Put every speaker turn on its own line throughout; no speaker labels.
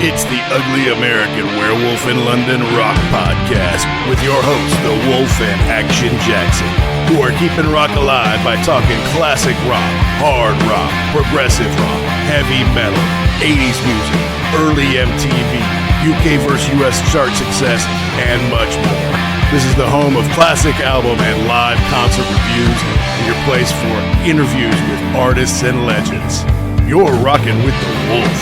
It's the Ugly American Werewolf in London Rock Podcast with your hosts, the Wolf and Action Jackson, who are keeping rock alive by talking classic rock, hard rock, progressive rock, heavy metal, 80s music, early MTV, UK vs. US chart success, and much more. This is the home of classic album and live concert reviews and your place for interviews with artists and legends. You're rocking with the Wolf.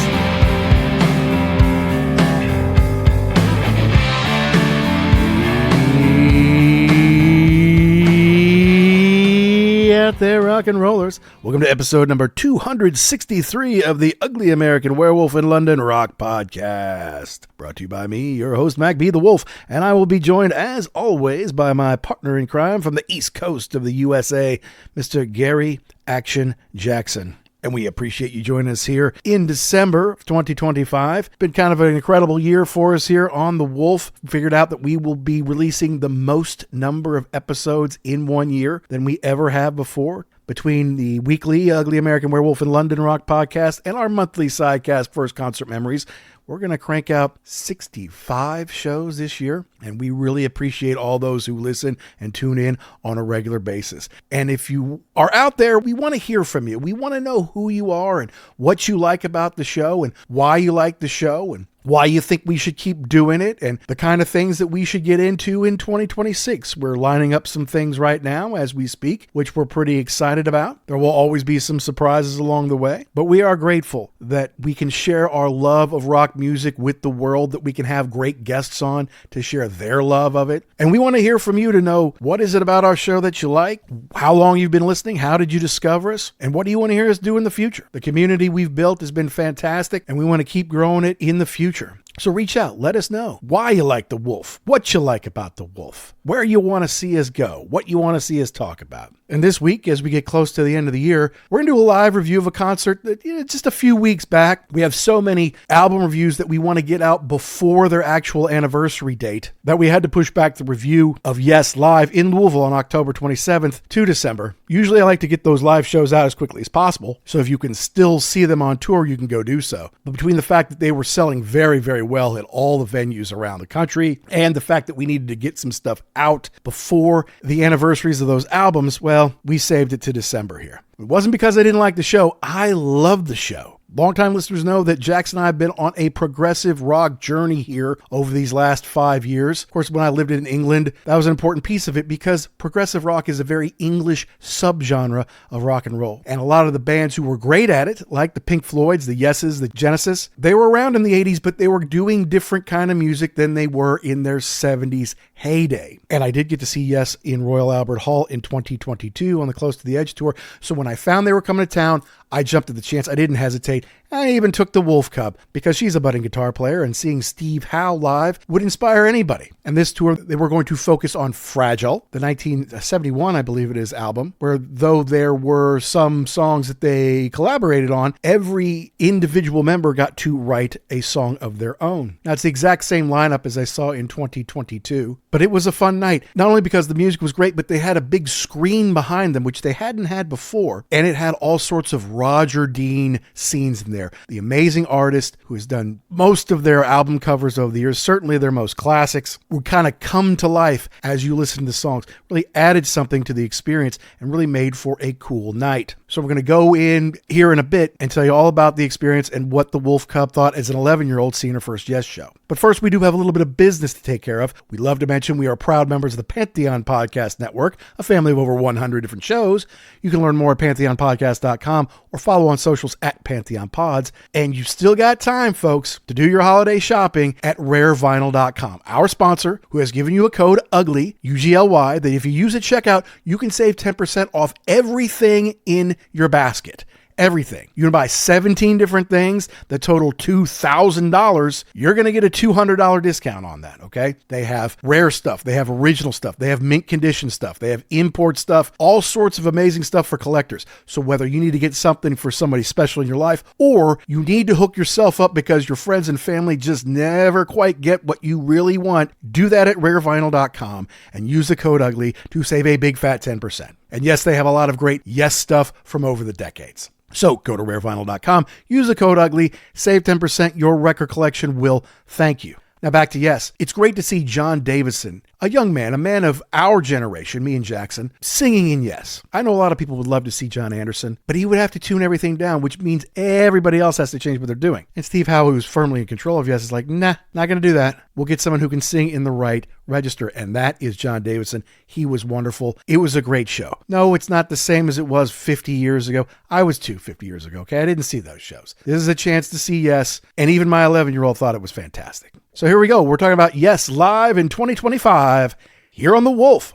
Out there, rock and rollers. Welcome to episode number 263 of the Ugly American Werewolf in London Rock Podcast. Brought to you by me, your host, Mac B. the Wolf, and I will be joined, as always, by my partner in crime from the East Coast of the USA, Mr. Gary Action Jackson. And we appreciate you joining us here in December of 2025. Been kind of an incredible year for us here on The Wolf. Figured out that we will be releasing the most number of episodes in 1 year than we ever have before. Between the weekly Ugly American Werewolf in London Rock podcast and our monthly sidecast First Concert Memories, we're going to crank out 65 shows this year, and we really appreciate all those who listen and tune in on a regular basis. And if you are out there, we want to hear from you. We want to know who you are and what you like about the show and why you like the show and why you think we should keep doing it and the kind of things that we should get into in 2026. We're lining up some things right now as we speak, which we're pretty excited about. There will always be some surprises along the way, but we are grateful that we can share our love of rock music with the world, that we can have great guests on to share their love of it. And we want to hear from you to know, what is it about our show that you like? How long you've been listening? How did you discover us? And what do you want to hear us do in the future? The community we've built has been fantastic, and we want to keep growing it in the future. So reach out, let us know why you like the Wolf, what you like about the Wolf, where you want to see us go, what you want to see us talk about. And this week, as we get close to the end of the year, we're going to do a live review of a concert that just a few weeks back. We have so many album reviews that we want to get out before their actual anniversary date that we had to push back the review of Yes Live in Louisville on October 27th to December. Usually I like to get those live shows out as quickly as possible, so if you can still see them on tour, you can go do so. But between the fact that they were selling very, very well at all the venues around the country and the fact that we needed to get some stuff out before the anniversaries of those albums, well, we saved it to December here. It wasn't because I didn't like the show. I loved the show. Longtime listeners know that Jackson and I have been on a progressive rock journey here over these last 5 years. Of course, when I lived in England, that was an important piece of it because progressive rock is a very English subgenre of rock and roll. And a lot of the bands who were great at it, like the Pink Floyds, the Yeses, the Genesis, they were around in the 80s, but they were doing different kind of music than they were in their 70s heyday. And I did get to see Yes in Royal Albert Hall in 2022 on the Close to the Edge tour. So when I found they were coming to town, I jumped at the chance. I didn't hesitate. I even took the Wolfcub because she's a budding guitar player, and seeing Steve Howe live would inspire anybody. And this tour, they were going to focus on Fragile, the 1971, I believe it is, album, where though there were some songs that they collaborated on, every individual member got to write a song of their own. Now, it's the exact same lineup as I saw in 2022, but it was a fun night, not only because the music was great, but they had a big screen behind them, which they hadn't had before, and it had all sorts of Roger Dean scenes in there. The amazing artist who has done most of their album covers over the years, certainly their most classics, would kind of come to life as you listen to songs, really added something to the experience and really made for a cool night. So we're going to go in here in a bit and tell you all about the experience and what the Wolfcub thought as an 11-year-old seeing her first Yes show. But first, we do have a little bit of business to take care of. We love to mention we are proud members of the Pantheon Podcast Network, a family of over 100 different shows. You can learn more at pantheonpodcast.com or follow on socials at Pantheon Pods. And you've still got time, folks, to do your holiday shopping at rarevinyl.com. Our sponsor, who has given you a code UGLY, UGLY, that if you use at checkout, you can save 10% off everything in your basket. Everything. You can buy 17 different things that total $2,000. You're going to get a $200 discount on that, okay? They have rare stuff. They have original stuff. They have mint condition stuff. They have import stuff. All sorts of amazing stuff for collectors. So whether you need to get something for somebody special in your life or you need to hook yourself up because your friends and family just never quite get what you really want, do that at rarevinyl.com and use the code UGLY to save a big fat 10%. And yes, they have a lot of great Yes stuff from over the decades. So go to rarevinyl.com, use the code UGLY, save 10%. Your record collection will thank you. Now back to Yes. It's great to see Jon Davison, a young man, a man of our generation, me and Jackson, singing in Yes. I know a lot of people would love to see John Anderson, but he would have to tune everything down, which means everybody else has to change what they're doing. And Steve Howe, who's firmly in control of Yes, is like, nah, not going to do that. We'll get someone who can sing in the right register, and that is Jon Davison. He was wonderful. It was a great show. No, it's not the same as it was 50 years ago. I was too 50 years ago, okay? I didn't see those shows. This is a chance to see Yes, and even my 11-year-old thought it was fantastic. So here we go. We're talking about Yes live in 2025 here on The Wolf.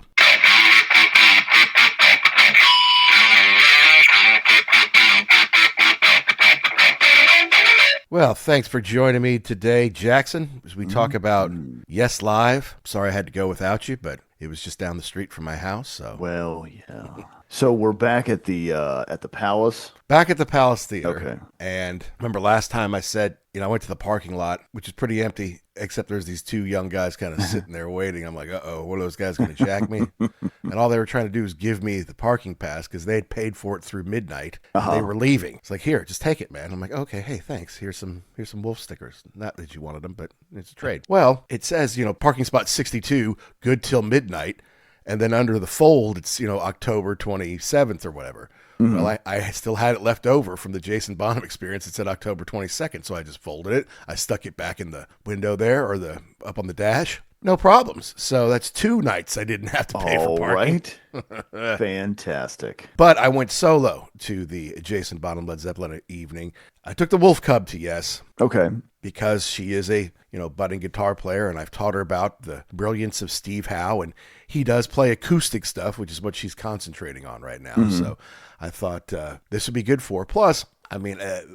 Well, thanks for joining me today, Jackson, as we talk about Yes Live. Sorry I had to go without you, but it was just down the street from my house. So
well, yeah. So we're back at the Palace.
Back at the Palace Theater.
Okay.
And remember last time I said, I went to the parking lot, which is pretty empty, except there's these two young guys kind of sitting there waiting. I'm like, uh-oh, what are those guys going to jack me? And all they were trying to do is give me the parking pass because they had paid for it through midnight. They were leaving. It's like, here, just take it, man. I'm like, okay, hey, thanks. Here's some Wolf stickers. Not that you wanted them, but it's a trade. Well, it says, parking spot 62, good till midnight. And then under the fold, it's, October 27th or whatever. Mm-hmm. Well, I still had it left over from the Jason Bonham experience. It said October 22nd. So I just folded it. I stuck it back in the window there or up on the dash. No problems. So that's 2 nights I didn't have to pay for parking.
Right. Fantastic.
But I went solo to the Jason Bonham Led Zeppelin evening. I took the Wolfcub to Yes.
Okay.
Because she is a, budding guitar player, and I've taught her about the brilliance of Steve Howe, and he does play acoustic stuff, which is what she's concentrating on right now. Mm-hmm. So I thought this would be good for her. Plus,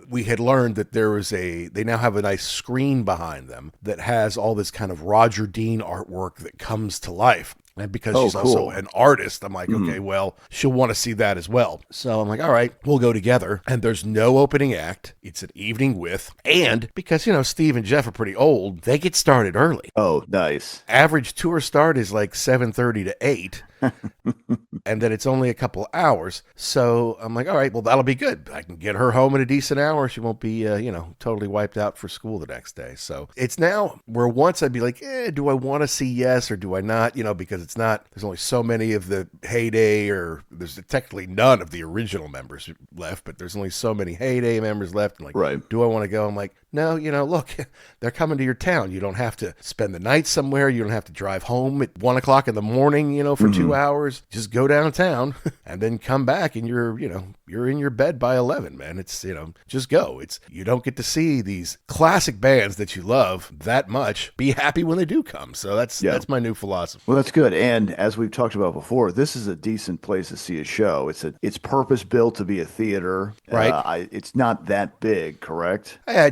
we had learned that they now have a nice screen behind them that has all this kind of Roger Dean artwork that comes to life. And because she's also an artist, I'm like, okay, well, she'll want to see that as well. So I'm like, all right, we'll go together. And there's no opening act. It's an evening with. And because, Steve and Jeff are pretty old, they get started early.
Oh, nice.
Average tour start is like 7:30 to 8. And then it's only a couple hours. So I'm like, all right, well, that'll be good. I can get her home at a decent hour. She won't be, totally wiped out for school the next day. So it's now where once I'd be like, do I want to see Yes or do I not? Because it's not, there's only so many of the heyday, or there's technically none of the original members left, but there's only so many heyday members left. I'm like,
right.
Do I want to go? I'm like, no, look, they're coming to your town. You don't have to spend the night somewhere. You don't have to drive home at 1 o'clock in the morning, for 2 hours. Just go downtown and then come back and you're in your bed by 11, man. It's, just go. You don't get to see these classic bands that you love that much. Be happy when they do come. So that's my new philosophy.
Well, that's good. And as we've talked about before, this is a decent place to see a show. It's purpose built to be a theater.
Right.
It's not that big, correct?
Yeah,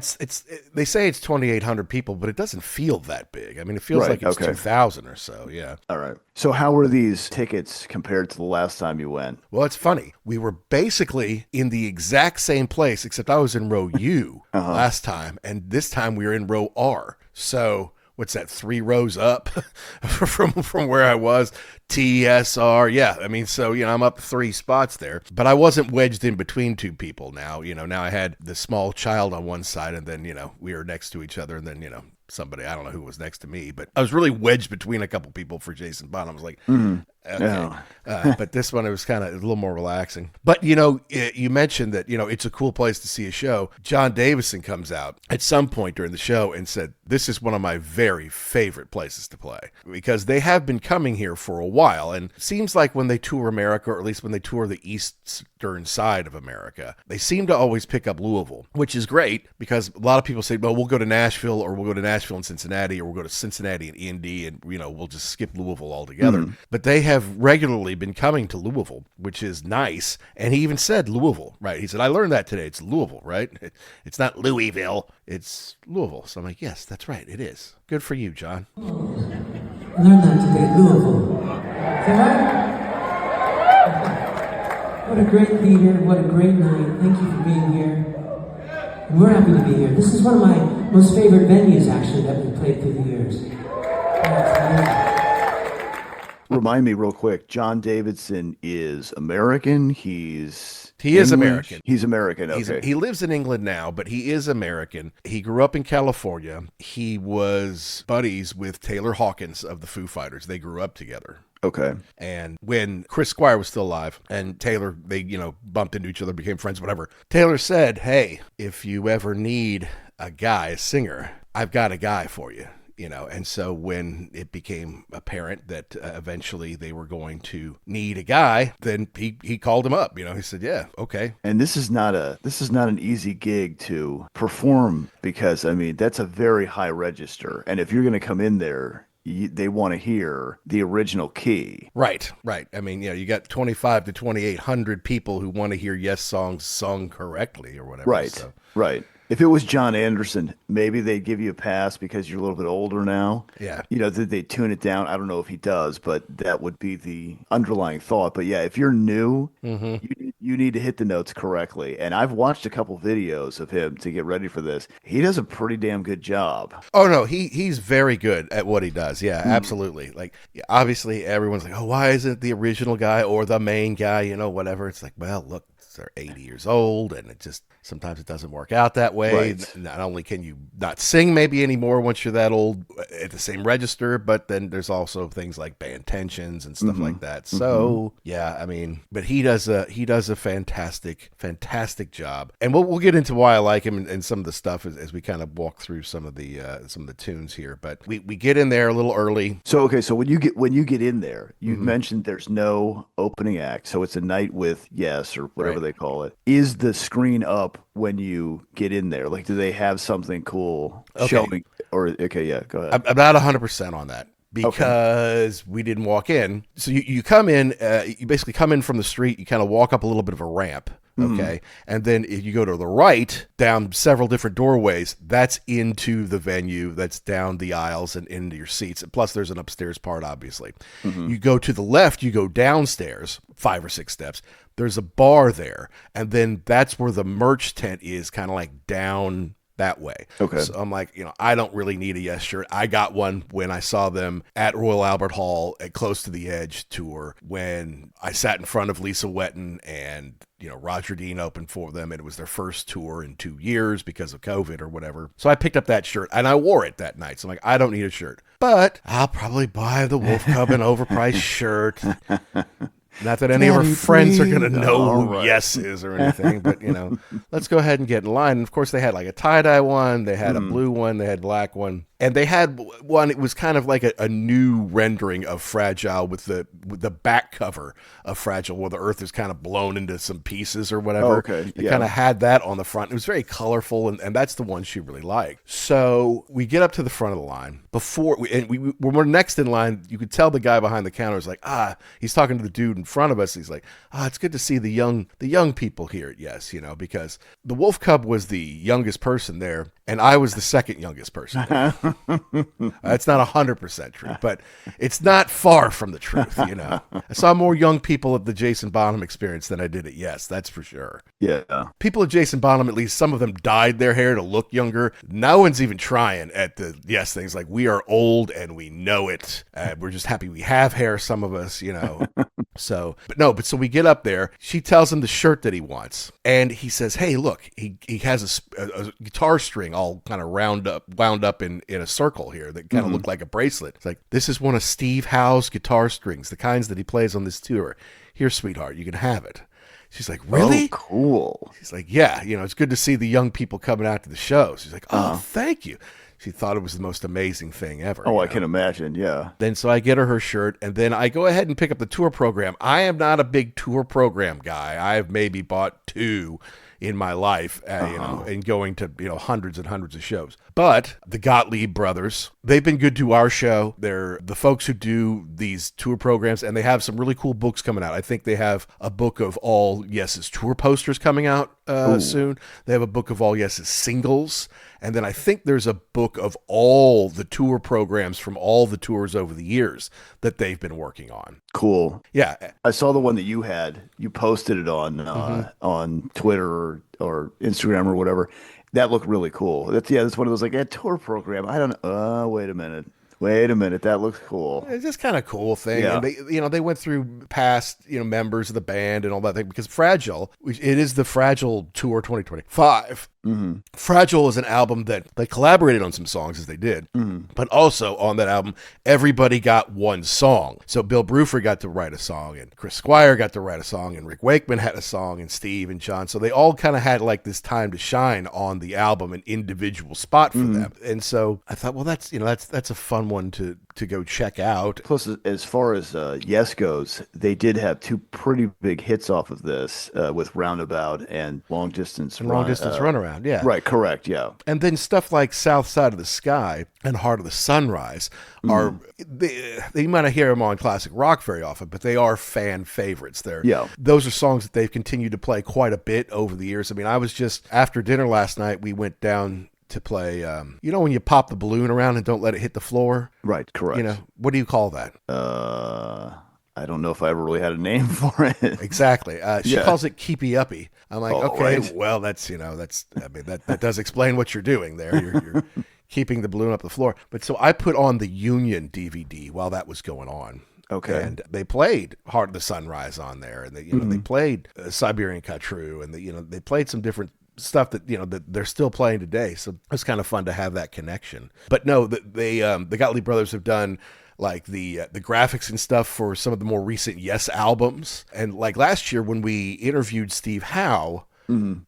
they say it's 2,800 people, but it doesn't feel that big. It feels like it's 2,000 or so. Yeah.
All right. So how were these tickets compared to the last time you went?
Well, it's funny. We were basically in the exact same place, except I was in row U last time, and this time we were in row R. So what's that, 3 rows up from where I was? TSR. Yeah. So, I'm up 3 spots there, but I wasn't wedged in between 2 people now. Now I had the small child on one side, and then, we were next to each other, and then, somebody, I don't know who was next to me, but I was really wedged between a couple people for Jason Bonham. I was like, okay. But this one, it was kind of a little more relaxing. But, you mentioned that, it's a cool place to see a show. Jon Davison comes out at some point during the show and said, this is one of my very favorite places to play, because they have been coming here for a while. And it seems like when they tour America, or at least when they tour the eastern side of America, they seem to always pick up Louisville, which is great because a lot of people say, well, we'll go to Nashville, or we'll go to Nashville and Cincinnati, or we'll go to Cincinnati and Indy, and, we'll just skip Louisville altogether. But they have regularly been coming to Louisville, which is nice. And he even said Louisville, right? He said, I learned that today. It's Louisville, right? It's not Louisville. It's Louisville. So I'm like, yes, that's right. It is. Good for you, John.
I learned that today, Louisville. Is that right? What a great theater. What a great night. Thank you for being here. And we're happy to be here. This is one of my most favorite venues, actually, that we've played through the years.
Remind me real quick. Jon Davison is American. He's
He is
English.
American.
He's American. Okay.
He lives in England now, but he is American. He grew up in California. He was buddies with Taylor Hawkins of the Foo Fighters. They grew up together.
Okay.
And when Chris Squire was still alive and Taylor, they, bumped into each other, became friends, whatever. Taylor said, hey, if you ever need a guy, a singer, I've got a guy for you. And so when it became apparent that eventually they were going to need a guy, then he called him up. He said, yeah, okay.
And this is not an easy gig to perform because, I mean, that's a very high register. And if you're going to come in there, they want to hear the original key.
Right. I mean, you got 25 to 2,800 people who want to hear Yes songs sung correctly or whatever.
Right.
So.
Right. If it was John Anderson, maybe they'd give you a pass because you're a little bit older now.
Yeah.
They tune it down. I don't know if he does, but that would be the underlying thought. But yeah, if you're new, you need to hit the notes correctly. And I've watched a couple videos of him to get ready for this. He does a pretty damn good job.
Oh, no, he's very good at what he does. Yeah, absolutely. Like, obviously, everyone's like, oh, why isn't the original guy or the main guy, whatever. It's like, well, look, they're 80 years old, and it just sometimes it doesn't work out that way.
Right.
Not only can you not sing maybe anymore once you're that old at the same register, but then there's also things like band tensions and stuff like that. So yeah, I mean, but he does a fantastic job, and we'll get into why I like him and some of the stuff as we kind of walk through some of the tunes here. But we get in there a little early.
So okay, so when you get in there, you mentioned there's no opening act, so it's a night with Yes or whatever they call it. Is the screen up when you get in there? Like, do they have something cool showing? Or okay, yeah, go ahead.
I'm not 100% on that because we didn't walk in. So you come in, you basically come in from the street. You kind of walk up a little bit of a ramp. Okay. And then if you go to the right, down several different doorways, that's into the venue, that's down the aisles and into your seats. And plus, there's an upstairs part, obviously. You go to the left, you go downstairs, 5 or 6 steps. There's a bar there. And then that's where the merch tent is, kind of like down that way.
Okay.
So I'm like, I don't really need a Yes shirt. I got one when I saw them at Royal Albert Hall at Close to the Edge tour, when I sat in front of Lisa Wetton and Roger Dean opened for them, and it was their first tour in 2 years because of COVID or whatever. So I picked up that shirt and I wore it that night. So I'm like, I don't need a shirt, but I'll probably buy the Wolfcub an overpriced shirt. Not that any of our friends are going to know who Yes is or anything, but, let's go ahead and get in line. And, of course, they had like a tie-dye one. They had a blue one. They had a black one. And they had one, it was kind of like a new rendering of Fragile with the back cover of Fragile, where the earth is kind of blown into some pieces or whatever.
Oh, okay.
They kind of had that on the front. It was very colorful, and that's the one she really liked. So we get up to the front of the line. When we're next in line, you could tell the guy behind the counter is like, he's talking to the dude in front of us. He's like, it's good to see the young people here at Yes, because the Wolfcub was the youngest person there, and I was the second youngest person there. It's not 100% true, but it's not far from the truth. I saw more young people at the Jason Bonham Experience than I did at Yes, that's for sure.
Yeah.
People at Jason Bonham, at least some of them dyed their hair to look younger. No one's even trying at the Yes things. Like, we are old and we know it. We're just happy we have hair, some of us, So we get up there. She tells him the shirt that he wants, and he says, hey, look, he has a guitar string all kind of wound up in a circle here that kind of looked like a bracelet. It's like, this is one of Steve Howe's guitar strings, the kinds that he plays on this tour. Here, sweetheart, you can have it. She's like, really?
Oh, cool.
She's like, yeah, it's good to see the young people coming out to the show. She's like, thank you. She thought it was the most amazing thing ever.
Oh, I can imagine, yeah.
Then so I get her shirt, and then I go ahead and pick up the tour program. I am not a big tour program guy. I've maybe bought 2 in my life, and going to, hundreds and hundreds of shows. But the Gottlieb brothers, they've been good to our show. They're the folks who do these tour programs, and they have some really cool books coming out. I think they have a book of all Yes's tour posters coming out soon. They have a book of all Yes's singles. And then I think there's a book of all the tour programs from all the tours over the years that they've been working on.
Cool.
Yeah.
I saw the one that you had. You posted it on Twitter or Instagram or whatever. That looked really cool. That's one of those like a tour program. I don't know. Wait a minute. Wait a minute, that looks cool.
It's just kind of cool thing.
Yeah.
And they went through past, members of the band and all that thing, because Fragile, which it is the Fragile Tour 2025.
Mm-hmm.
Fragile is an album that they collaborated on some songs as they did, but also on that album, everybody got one song. So Bill Bruford got to write a song, and Chris Squire got to write a song, and Rick Wakeman had a song, and Steve and John. So they all kind of had like this time to shine on the album, an individual spot for them. And so I thought, well, that's a fun one to go check out.
Plus, as far as Yes goes, they did have two pretty big hits off of this with Roundabout and Long Distance
Runaround, yeah.
Right, correct, yeah.
And then stuff like South Side of the Sky and Heart of the Sunrise are, you might not hear them on classic rock very often, but they are fan favorites. Those are songs that they've continued to play quite a bit over the years. I mean, I was just, after dinner last night, we went down to play, when you pop the balloon around and don't let it hit the floor?
Right, correct.
What do you call that?
I don't know if I ever really had a name for it.
Exactly. She calls it keepy uppy. I'm like, okay,
right.
well, that does explain what you're doing there. You're keeping the balloon up the floor. But so I put on the Union DVD while that was going on.
Okay.
And they played Heart of the Sunrise on there, and they played Siberian Khatru, and they played some different stuff that that they're still playing today. So it's kind of fun to have that connection. But no, the Gottlieb brothers have done like the graphics and stuff for some of the more recent Yes albums. And like last year when we interviewed Steve Howe,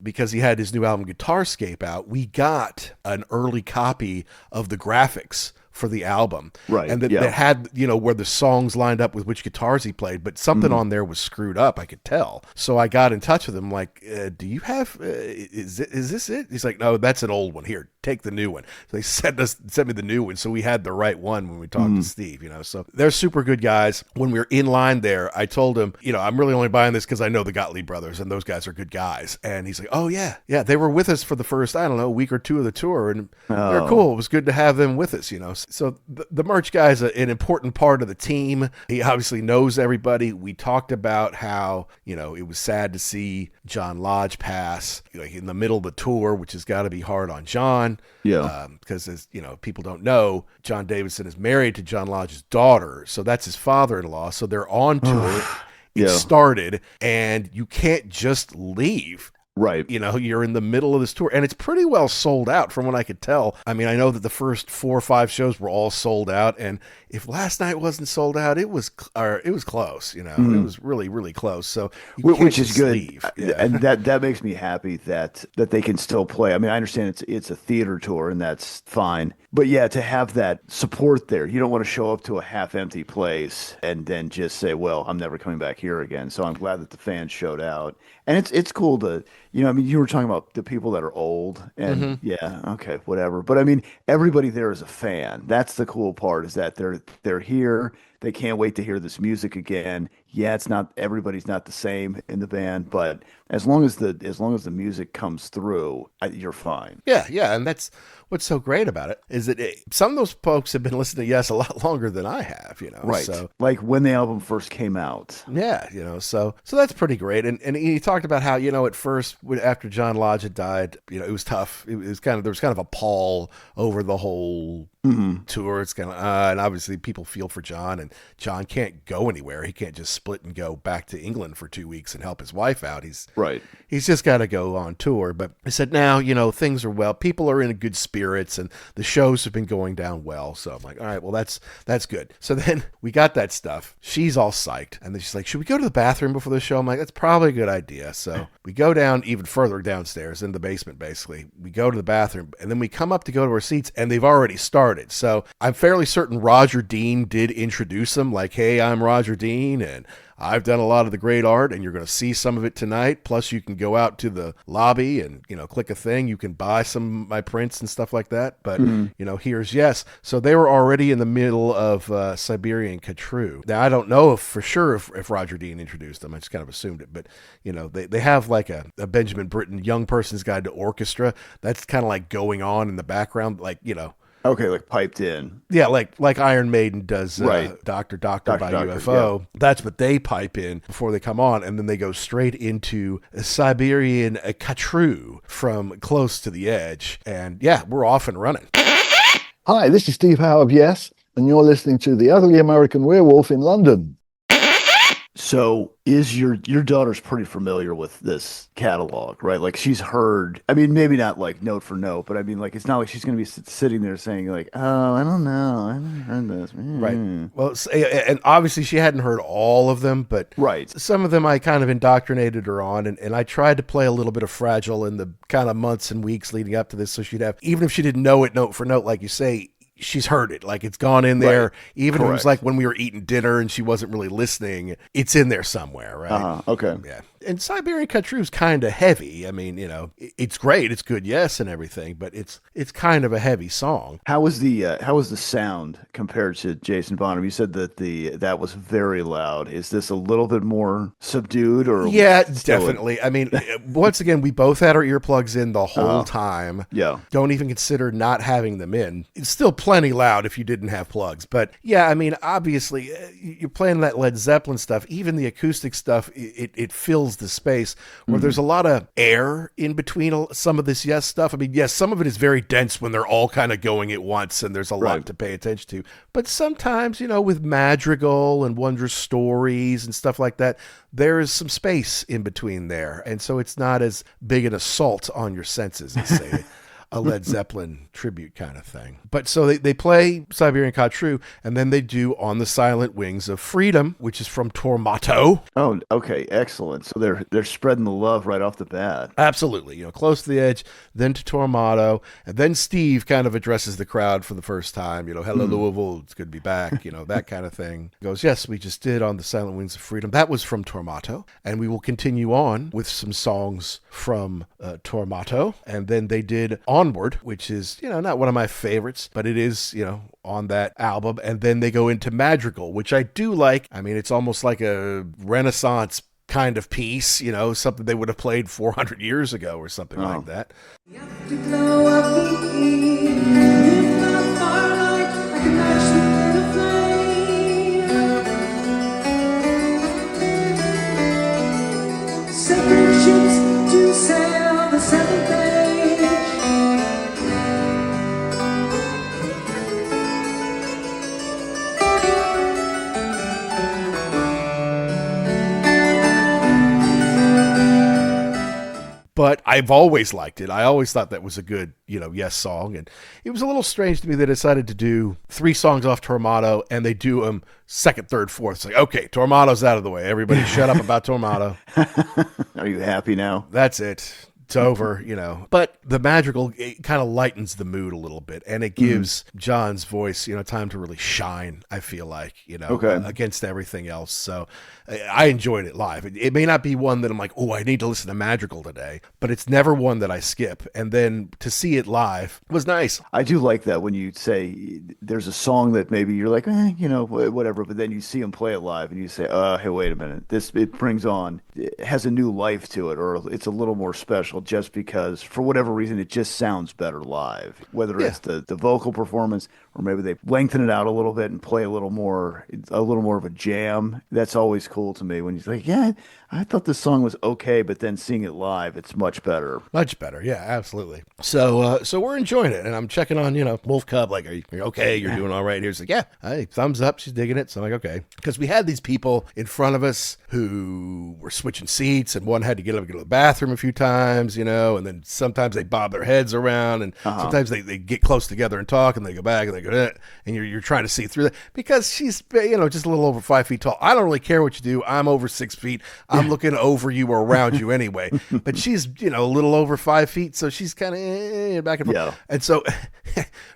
because he had his new album Guitarscape out, we got an early copy of the graphics for the album,
right?
And that had where the songs lined up with which guitars he played, but something on there was screwed up. I could tell, so I got in touch with him. Like, do you have? Is this it? He's like, no, that's an old one. Here, take the new one. So they sent me the new one, so we had the right one when we talked to Steve. So they're super good guys. When we were in line there, I told him, I'm really only buying this because I know the Gottlieb brothers, and those guys are good guys. And he's like, oh yeah, they were with us for the first, I don't know, week or two of the tour, and they're cool. It was good to have them with us. So the merch guy is an important part of the team. He obviously knows everybody. We talked about how, it was sad to see John Lodge pass like in the middle of the tour, which has got to be hard on John.
Yeah.
Because as people don't know, Jon Davison is married to John Lodge's daughter. So that's his father-in-law. So they're on tour. It started, and you can't just leave.
Right.
You're in the middle of this tour, and it's pretty well sold out from what I could tell. I mean, I know that the first 4 or 5 shows were all sold out, and if last night wasn't sold out, it was close. It was really, really close. So
which is good,
and
that makes me happy that they can still play. I mean, I understand it's a theater tour, and that's fine. But yeah, to have that support there, you don't want to show up to a half-empty place and then just say, well, I'm never coming back here again. So I'm glad that the fans showed out. And it's cool to, I mean, you were talking about the people that are old and yeah, okay, whatever. But I mean, everybody there is a fan. That's the cool part, is that they're here. They can't wait to hear this music again. Yeah, everybody's not the same in the band, but as long as the music comes through, you're fine.
Yeah, and that's what's so great about it, is that some of those folks have been listening to Yes a lot longer than I have,
Right.
So,
like when the album first came out.
Yeah, so that's pretty great. And he talked about how, at first after John Lodge had died, it was tough. There was kind of a pall over the whole tour. It's kind of and obviously people feel for John, and John can't go anywhere. He can't just split and go back to England for 2 weeks and help his wife out. He's just got to go on tour. But I said, now, things are well. People are in good spirits, and the shows have been going down well. So I'm like, all right, well, that's good. So then we got that stuff. She's all psyched. And then she's like, should we go to the bathroom before the show? I'm like, that's probably a good idea. So we go down even further downstairs in the basement, basically. We go to the bathroom, and then we come up to go to our seats, and they've already started. So I'm fairly certain Roger Dean did introduce them, like, hey, I'm Roger Dean, and I've done a lot of the great art, and you're going to see some of it tonight. Plus, you can go out to the lobby and, click a thing. You can buy some of my prints and stuff like that. But, here's Yes. So they were already in the middle of Siberian Khatru. Now, I don't know for sure if Roger Dean introduced them. I just kind of assumed it. But, they have like a Benjamin Britten Young Person's Guide to Orchestra. That's kind of like going on in the background, like,
Okay, like piped in.
Yeah, like Iron Maiden does
right.
Doctor by UFO. Yeah. That's what they pipe in before they come on, and then they go straight into Siberian Khatru from Close to the Edge. And yeah, we're off and running.
Hi, this is Steve Howe of Yes. and you're listening to The Ugly American Werewolf in London.
So is your daughter's pretty familiar with this catalog, right? Like she's heard, I mean, maybe not like note for note, but I mean, like, it's not like she's going to be sitting there saying like, oh, I don't know. I haven't heard this.
Right. Well, and obviously she hadn't heard all of them, but
Right.
some of them I kind of indoctrinated her on, and I tried to play a little bit of Fragile in the kind of months and weeks leading up to this, so she'd have, even if she didn't know it note for note, like you say, she's heard it. Like, it's gone in there.
Right.
Even if it was
Correct.
like when we were eating dinner and she wasn't really listening, it's in there somewhere, right?
Okay.
Yeah. And Siberian Cut True is kind of heavy. I mean, it's great. It's good, yes, and everything, but it's kind of a heavy song.
How was the sound compared to Jason Bonham? You said that that was very loud. Is this a little bit more subdued, or
Yeah, definitely. I mean, once again, we both had our earplugs in the whole time.
Yeah.
Don't even consider not having them in. It's still plenty loud if you didn't have plugs. But yeah, I mean, obviously, you're playing that Led Zeppelin stuff. Even the acoustic stuff, it fills the space where there's a lot of air in between some of this Yes stuff. I mean, yes, some of it is very dense when they're all kind of going at once and there's a lot to pay attention to. But sometimes, with Madrigal and Wondrous Stories and stuff like that, there is some space in between there. And so it's not as big an assault on your senses as, say, a Led Zeppelin tribute kind of thing. But so they play Siberian Cut True, and then they do On the Silent Wings of Freedom, which is from Tormato.
Oh, okay, excellent. So they're spreading the love right off the bat.
Absolutely. Close to the Edge, then to Tormato, and then Steve kind of addresses the crowd for the first time. Hello, Louisville, it's good to be back, that kind of thing. He goes, yes, we just did On the Silent Wings of Freedom. That was from Tormato, and we will continue on with some songs from Tormato, and then they did Onward, which is, not one of my favorites, but it is, on that album. And then they go into Madrigal, which I do like. I mean, it's almost like a Renaissance kind of piece, something they would have played 400 years ago or something like that.
Separate ships to sail the seventh age.
But I've always liked it. I always thought that was a good, Yes song. And it was a little strange to me they decided to do 3 songs off Tormato, and they do them second, third, fourth. It's like, okay, Tormato's out of the way. Everybody shut up about Tormato.
Are you happy now?
That's it. It's over, But the Madrigal, it kind of lightens the mood a little bit, and it gives John's voice, time to really shine, I feel like, against everything else. So I enjoyed it live. It may not be one that I'm like, oh, I need to listen to Madrigal today, but it's never one that I skip. And then to see it live was nice.
I do like that when you say there's a song that maybe you're like, whatever, but then you see them play it live and you say, hey, wait a minute. It has a new life to it, or it's a little more special just because for whatever reason it just sounds better live, whether it's the vocal performance or maybe they lengthen it out a little bit and play a little more of a jam. That's always cool to me when you're like, yeah, I thought this song was okay, but then seeing it live, it's much better.
Much better. Yeah, absolutely. So we're enjoying it, and I'm checking on, Wolfcub, like, are you okay? You're doing all right here. He's like, yeah, hey, thumbs up. She's digging it. So I'm like, okay. Because we had these people in front of us who were switching seats, and one had to get up and go to the bathroom a few times, and then sometimes they bob their heads around, and sometimes they get close together and talk, and they go back, and they go, and you're trying to see through that. Because she's, just a little over 5 feet tall. I don't really care what you do. I'm over 6 feet. I'm looking over you or around you anyway. But she's, a little over 5 feet, so she's kind of back and forth. Yeah. And so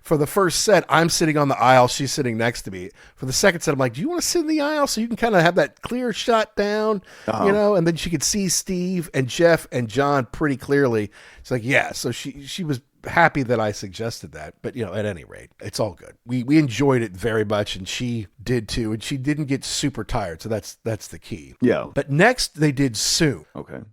for the first set, I'm sitting on the aisle. She's sitting next to me. For the second set, I'm like, do you want to sit in the aisle so you can kind of have that clear shot down, And then she could see Steve and Jeff and John pretty clearly. It's like, yeah. So she was happy that I suggested that, but at any rate, it's all good. We enjoyed it very much, and she did too, and she didn't get super tired, so that's the key.
Yeah.
But next they did Soon,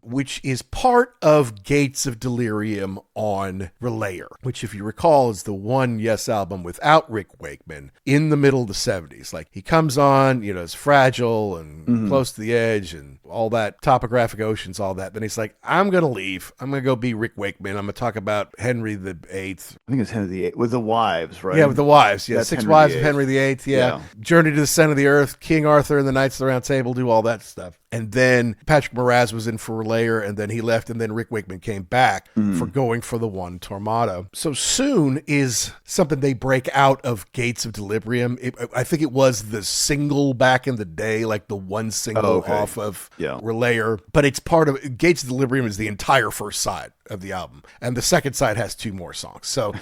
which is part of Gates of Delirium on Relayer, which, if you recall, is the one Yes album without Rick Wakeman in the middle of the 70s. Like, he comes on, it's Fragile and Close to the Edge and all that, Topographic Oceans, all that. Then he's like, I'm gonna leave. I'm gonna go be Rick Wakeman. I'm gonna talk about Henry the Eighth.
I think it's Henry VIII with the wives, right?
Yeah, with the wives. Yeah,
That's
Six
Henry
Wives
VIII.
of Henry VIII. Yeah.
Yeah.
Journey to the Center of the Earth, King Arthur and the Knights of the Round Table, do all that stuff. And then Patrick Moraz was in for Layer, and then he left, and then Rick Wakeman came back for Going for the One Tormato. So Soon is something they break out of Gates of Delirium. I think it was the single back in the day, like the one single off of Relayer. But it's part of Gates of Delirium is the entire first side of the album. And the second side has 2 more songs. So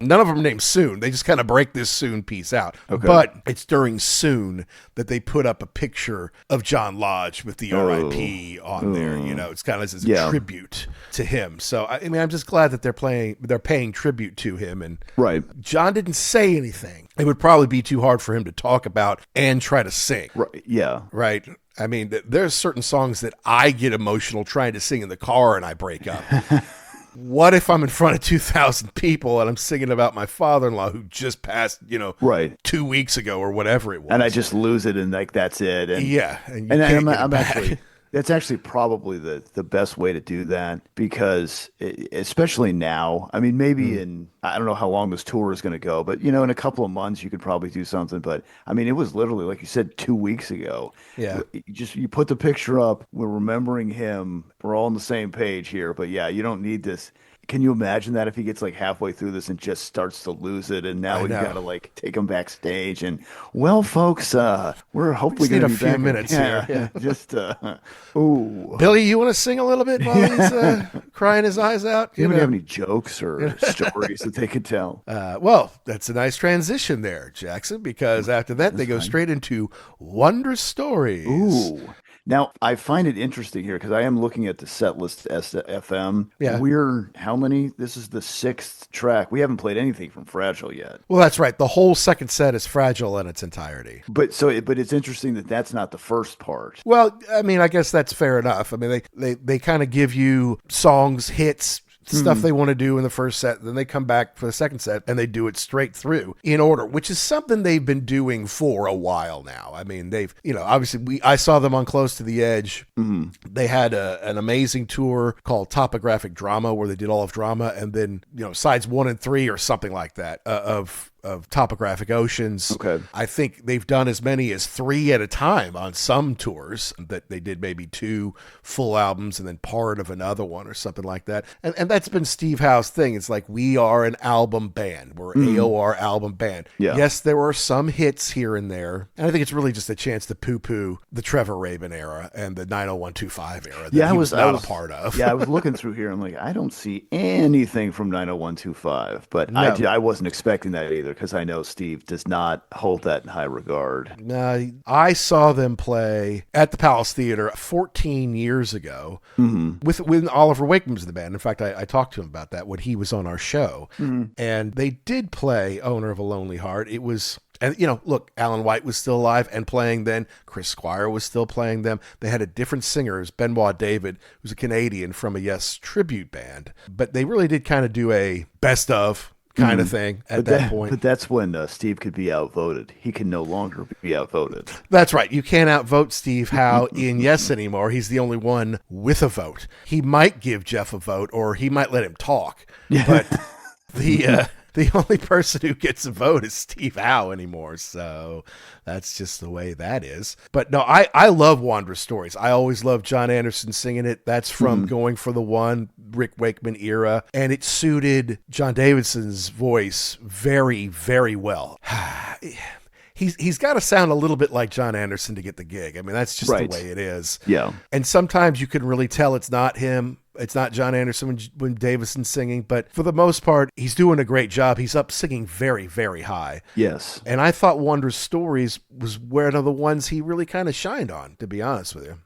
none of them named Soon. They just kind of break this Soon piece out. Okay. But it's during Soon that they put up a picture of John Lodge with the RIP on there. You know, it's kind of as a tribute to him. So I mean, I'm just glad that they're paying tribute to him. And John didn't say anything. It would probably be too hard for him to talk about and try to sing.
Right. Yeah.
Right. I mean, there's certain songs that I get emotional trying to sing in the car and I break up. What if I'm in front of 2,000 people and I'm singing about my father-in-law who just passed, 2 weeks ago or whatever it was.
And I just lose it and like, that's it. And,
and
I'm actually, that's actually probably the best way to do that because especially now, I mean, maybe I don't know how long this tour is going to go, but in a couple of months you could probably do something. But I mean, it was literally, like you said, 2 weeks ago.
Yeah.
You put the picture up. We're remembering him. We're all on the same page here, but yeah, you don't need this. Can you imagine that if he gets like halfway through this and just starts to lose it, and now we got to like take him backstage and, well, folks, we're hopefully going to be
a few
back
minutes here.
Yeah. Just ooh,
Billy, you want to sing a little bit while he's crying his eyes out?
Do you have any jokes or stories that they could tell?
Well, that's a nice transition there, Jackson, because after that they go straight into Wondrous Stories.
Ooh. Now, I find it interesting here because I am looking at the set list FM.
Yeah.
We're, how many? This is the 6th track. We haven't played anything from Fragile yet.
Well, that's right. The whole second set is Fragile in its entirety.
But it's interesting that that's not the first part.
Well, I mean, I guess that's fair enough. I mean, they kind of give you songs, hits, stuff they want to do in the first set, then they come back for the second set and they do it straight through in order, which is something they've been doing for a while now. I mean, they've, obviously I saw them on Close to the Edge. They had an amazing tour called Topographic Drama where they did all of Drama, and then, sides 1 and 3 or something like that of Topographic Oceans.
Okay.
I think they've done as many as 3 at a time on some tours, that they did maybe 2 full albums and then part of another one or something like that. And that's been Steve Howe's thing. It's like, we are an album band. We're AOR album band.
Yeah.
Yes, there were some hits here and there. And I think it's really just a chance to poo-poo the Trevor Rabin era and the 90125 era that he was not a part of.
Yeah, I was looking through here. I'm like, I don't see anything from 90125, but no. I wasn't expecting that either, because I know Steve does not hold that in high regard.
I saw them play at the Palace Theater 14 years ago with Oliver Wakeman was in the band. In fact, I talked to him about that when he was on our show. And they did play Owner of a Lonely Heart. It was... And, look, Alan White was still alive and playing then. Chris Squire was still playing them. They had a different singer, it was Benoit David, who's a Canadian from a Yes tribute band. But they really did kind of do a best of kind of thing at that point.
But that's when Steve could be outvoted. He can no longer be outvoted.
That's right. You can't outvote Steve Howe in Yes anymore. He's the only one with a vote. He might give Jeff a vote, or he might let him talk. But the only person who gets a vote is Steve Howe anymore. So that's just the way that is. But no, I love Wondrous Stories. I always loved John Anderson singing it. That's from Going for the One, Rick Wakeman era. And it suited Jon Davison's voice very, very well. He's got to sound a little bit like John Anderson to get the gig. I mean, that's just the way it is.
Yeah.
And sometimes you can really tell it's not him. It's not John Anderson when Davison's singing, but for the most part, he's doing a great job. He's up singing very, very high.
Yes.
And I thought Wondrous Stories was one of the ones he really kind of shined on, to be honest with you.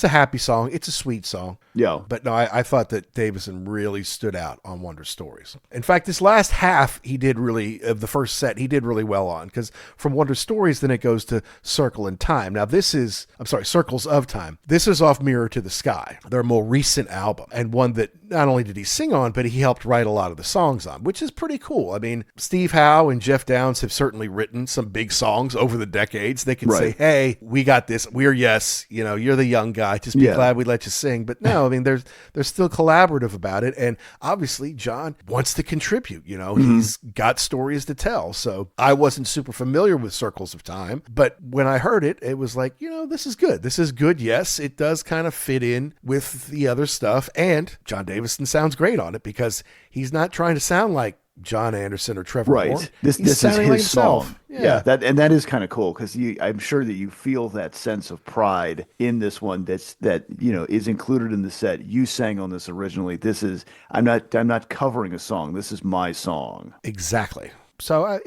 It's a happy song. It's a sweet song.
Yeah.
But no, I thought that Davison really stood out on Wonder Stories. In fact, this last half, of the first set, he did really well on, because from Wonder Stories, then it goes to Circle in Time. Now, Circles of Time. This is off Mirror to the Sky, their more recent album, and one that not only did he sing on, but he helped write a lot of the songs on, which is pretty cool. I mean, Steve Howe and Jeff Downs have certainly written some big songs over the decades. They can say, hey, we got this. We're Yes. You're the young guy. Just be glad we let you sing. But no, I mean, they're still collaborative about it. And obviously, Jon wants to contribute. He's got stories to tell. So I wasn't super familiar with Circles of Time. But when I heard it, it was like, this is good. This is good. Yes, it does kind of fit in with the other stuff. And Jon Davison sounds great on it, because he's not trying to sound like John Anderson or Trevor Horn.
This is his
like
song. That is kind of cool, because I'm sure that you feel that sense of pride in this one that is included in the set. You sang on this originally. I'm not covering a song. This is my song.
Exactly. So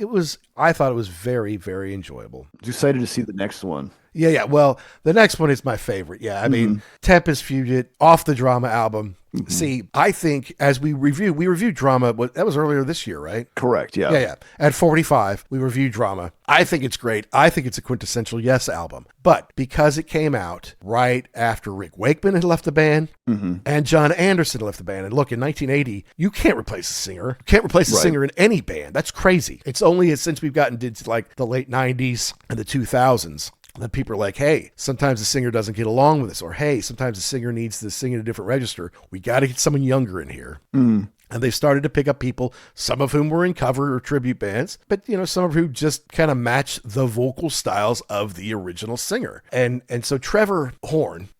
I thought it was very, very enjoyable.
Excited to see the next one.
Yeah. Well, the next one is my favorite. Yeah. I mean, Tempest Fugit off the Drama album. See, I think as we reviewed Drama, that was earlier this year, right?
Correct. Yeah.
Yeah. At 45, we reviewed Drama. I think it's great. I think it's a quintessential Yes album. But because it came out right after Rick Wakeman had left the band and Jon Anderson left the band. And look, in 1980, you can't replace a singer. You can't replace a singer in any band. That's crazy. It's only since we've gotten to like the late 90s and the 2000s that people are like, hey, sometimes the singer doesn't get along with us, or hey, sometimes the singer needs to sing in a different register. We got to get someone younger in here. And they started to pick up people, some of whom were in cover or tribute bands, but some of who just kind of match the vocal styles of the original singer. And so Trevor Horn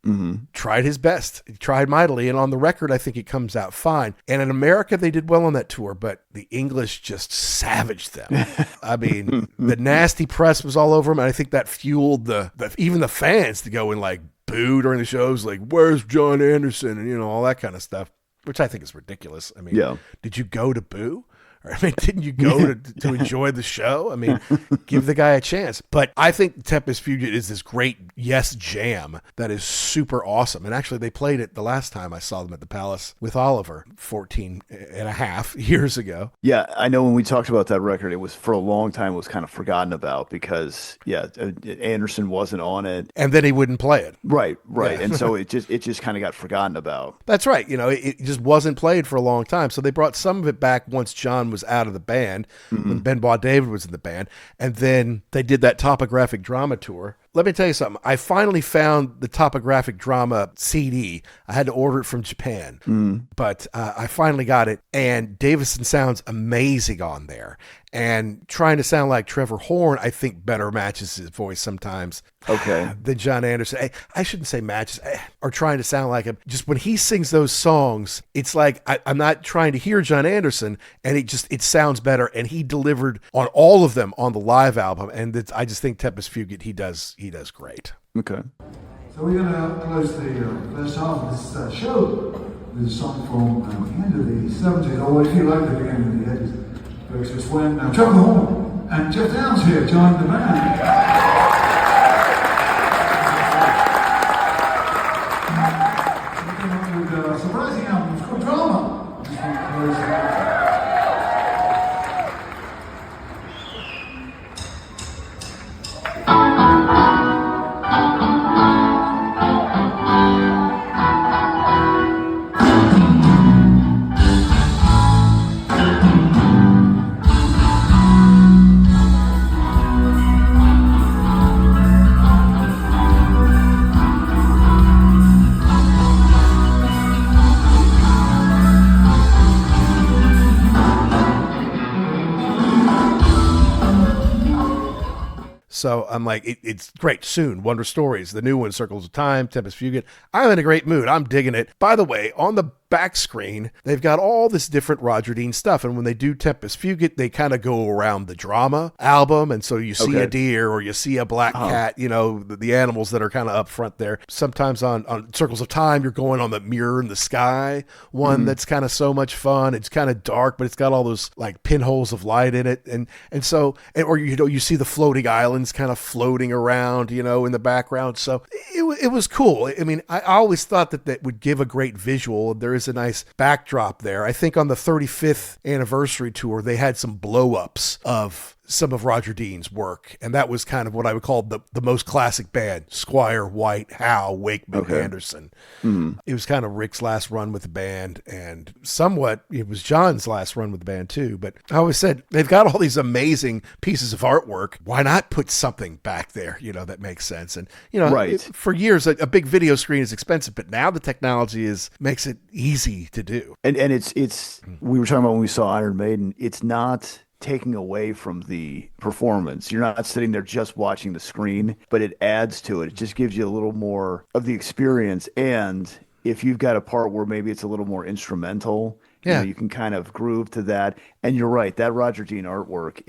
tried his best. He tried mightily, and on the record, I think it comes out fine. And in America, they did well on that tour, but the English just savaged them. I mean, the nasty press was all over them, and I think that fueled even the fans to go and like boo during the shows, like, where's Jon Anderson, and all that kind of stuff. Which I think is ridiculous. I mean, did you go to boo? I mean, didn't you go to enjoy the show? I mean, give the guy a chance. But I think Tempest Fugit is this great Yes jam that is super awesome. And actually, they played it the last time I saw them at the Palace with Oliver 14 and a half years ago.
Yeah, I know when we talked about that record, it was for a long time, it was kind of forgotten about because, Anderson wasn't on it.
And then he wouldn't play it.
Right. Yeah. And so it just kind of got forgotten about.
That's right. It just wasn't played for a long time. So they brought some of it back once Jon was out of the band, when Benoit David was in the band, and then they did that Topographic Drama tour. Let me tell you something. I finally found the Topographic Drama CD. I had to order it from Japan, but I finally got it, and Davison sounds amazing on there. And trying to sound like Trevor Horn, I think better matches his voice sometimes than Jon Anderson. I shouldn't say matches, or trying to sound like him. Just when he sings those songs, it's like I'm not trying to hear Jon Anderson, and it sounds better. And he delivered on all of them on the live album. And I just think Tempest Fugit, he does great.
Okay.
So we're going to close the first half of this show with a song from the end of the 70s, although if you like the beginning of the 80s. It was when Trevor Horn and Jeff Downs here joined the band. We came up with a surprising album. It's called Drama. Just want to close it out.
So I'm like, it's great. Soon, Wonder Stories, the new one, Circles of Time, Tempest Fugit. I'm in a great mood. I'm digging it. By the way, on the back screen, they've got all this different Roger Dean stuff. And when they do Tempest Fugit, they kind of go around the drama album. And so you see a deer or you see a black cat, you know, the animals that are kind of up front there. Sometimes on Circles of Time, you're going on the Mirror in the Sky one that's kind of so much fun. It's kind of dark, but it's got all those like pinholes of light in it. And so, or you know, you see the floating islands kind of floating around, you know, in the background. So it was cool. I mean, I always thought that would give a great visual. There is a nice backdrop there. I think on the 35th anniversary tour, they had some blow-ups of some of Roger Dean's work, and that was kind of what I would call the most classic band: Squire, White, Howe, Wakeman, Anderson. It was kind of Rick's last run with the band, and somewhat it was John's last run with the band too. But I always said, they've got all these amazing pieces of artwork. Why not put something back there, you know, that makes sense? And, you know, for years, a big video screen is expensive, but now the technology makes it easy to do.
And it's we were talking about when we saw Iron Maiden, it's not taking away from the performance. You're not sitting there just watching the screen, but it adds to it. It just gives you a little more of the experience. And if you've got a part where maybe it's a little more instrumental, you know, you can kind of groove to that. And you're right, that Roger Dean artwork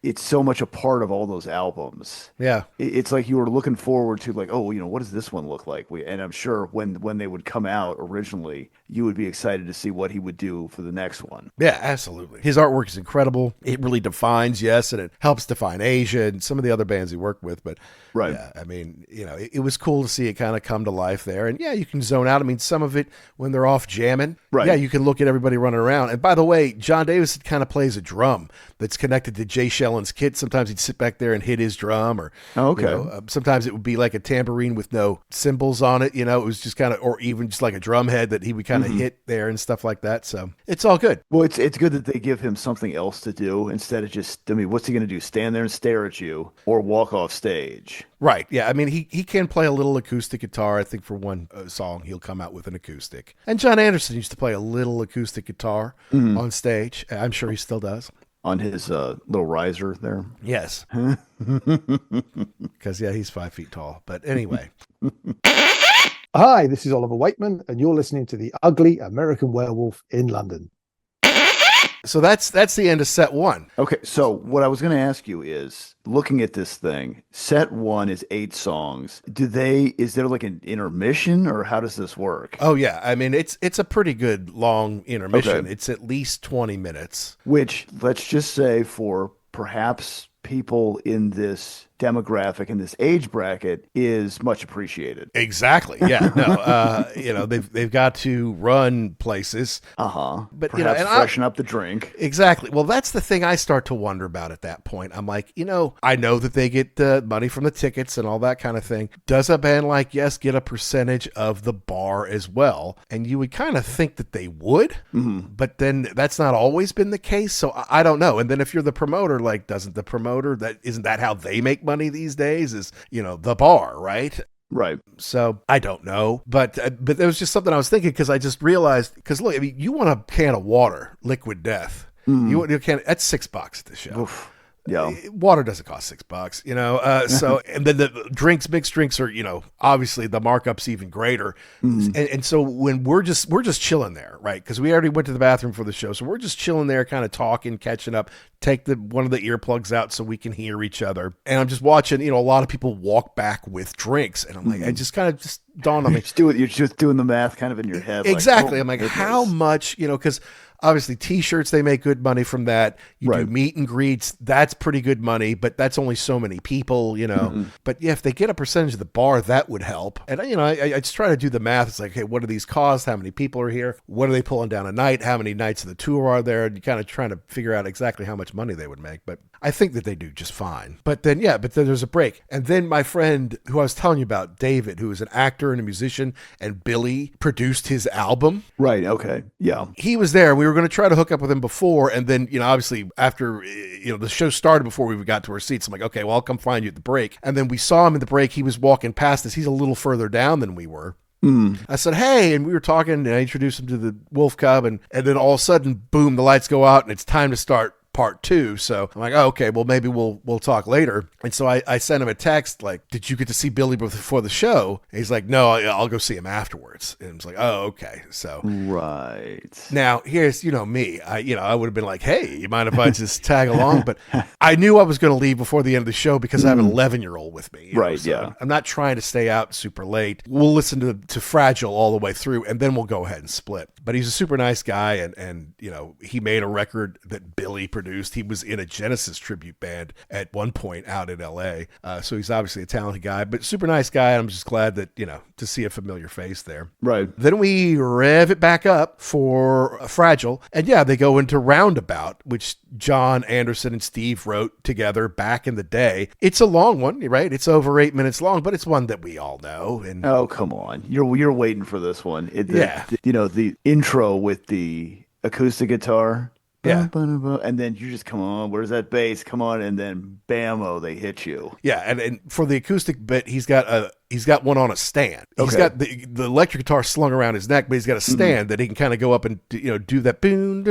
it's so much a part of all those albums.
Yeah.
It's like you were looking forward to, like, oh, you know, what does this one look like? And I'm sure when they would come out originally, you would be excited to see what he would do for the next one.
Yeah, absolutely. His artwork is incredible. It really defines, and it helps define Asia and some of the other bands he worked with. But yeah, I mean, you know, it was cool to see it kind of come to life there. And yeah, you can zone out. I mean, some of it when they're off jamming, yeah, you can look at everybody running around. And by the way, Jon Davison kind of plays a drum that's connected to Jay Shellen's kit. Sometimes he'd sit back there and hit his drum, or you know, sometimes it would be like a tambourine with no cymbals on it. You know, it was just kind of, or even just like a drum head that he would kind of hit there and stuff like that. So it's all good.
Well, it's good that they give him something else to do instead of just, I mean, what's he going to do? Stand there and stare at you or walk off stage?
Right. Yeah. I mean, he can play a little acoustic guitar. I think for one song, he'll come out with an acoustic. And John Anderson used to play a little acoustic guitar on stage. I'm sure he still does.
On his little riser there?
Yes. Because, yeah, he's 5 feet tall. But anyway.
Hi, this is Oliver Wakeman, and you're listening to The Ugly American Werewolf in London.
So that's the end of set one.
Okay, so what I was going to ask you is, looking at this thing, set one is 8 songs. Is there like an intermission, or how does this work?
Oh yeah, I mean it's a pretty good long intermission. Okay. It's at least 20 minutes.
Which, let's just say, for perhaps people in this demographic, in this age bracket, is much appreciated.
Exactly. Yeah. No. You know, they've got to run places.
But
perhaps,
you know, and freshen up the drink.
Exactly. Well, that's the thing I start to wonder about at that point. I'm like, you know, I know that they get the money from the tickets and all that kind of thing. Does a band like Yes get a percentage of the bar as well? And you would kind of think that they would, but then that's not always been the case. So I don't know. And then if you're the promoter, like, doesn't the promoter, isn't that how they make money these days, is, you know, the bar, right?
Right.
So I don't know, but there was just something I was thinking, because I just realized, because look, I mean, you want a can of water, Liquid Death. You want a can, that's $6 at the show.
Oof. Yeah.
Water doesn't cost $6, you know? So, and then the mixed drinks are, you know, obviously the markup's even greater. And so when we're just chilling there, right? Cause we already went to the bathroom for the show. So we're just chilling there, kind of talking, catching up, take one of the earplugs out so we can hear each other. And I'm just watching, you know, a lot of people walk back with drinks. And I'm like, I just kind of just dawned on me.
You're just doing the math kind of in your head.
Exactly.
Like,
I'm like, how much, you know, cause obviously t-shirts, they make good money from that. You do meet and greets, that's pretty good money, but that's only so many people, you know. But yeah, if they get a percentage of the bar, that would help. And you know, I just try to do the math. It's like, hey, what do these cost? How many people are here? What are they pulling down a night? How many nights of the tour are there? And you kind of trying to figure out exactly how much money they would make. But I think that they do just fine. But then there's a break. And then my friend who I was telling you about, David, who is an actor and a musician, and Billy produced his album.
Right. Okay. Yeah.
He was there. We were going to try to hook up with him before. And then, you know, obviously after, you know, the show started before we got to our seats, I'm like, okay, well, I'll come find you at the break. And then we saw him in the break. He was walking past us. He's a little further down than we were. I said, hey, and we were talking, and I introduced him to the Wolfcub, and then all of a sudden, boom, the lights go out, and it's time to start part 2. So I'm like, oh, okay, well, maybe we'll talk later. And so I sent him a text like, did you get to see Billy before the show? And he's like, no, I'll go see him afterwards. And I was like, oh, okay. So
right
now here's, me, I would have been like, hey, you mind if I just tag along? But I knew I was going to leave before the end of the show because I have an 11-year-old with me.
Right.
So
Yeah.
I'm not trying to stay out super late. We'll listen to Fragile all the way through, and then we'll go ahead and split. But he's a super nice guy, and he made a record that Billy produced. He was in a Genesis tribute band at one point out in L.A., so he's obviously a talented guy, but super nice guy. I'm just glad that, to see a familiar face there.
Right.
Then we rev it back up for Fragile, and yeah, they go into Roundabout, which John Anderson and Steve wrote together back in the day. It's a long one, right? It's over 8 minutes long, but it's one that we all know. And
oh, come on. You're waiting for this one. The intro with the acoustic guitar.
Yeah.
And then you just, come on, where's that bass? Come on. And then bam-o, they hit you.
Yeah. And for the acoustic bit, he's got one on a stand. He's
Okay.
got the electric guitar slung around his neck, but he's got a stand that he can kind of go up and do that boom,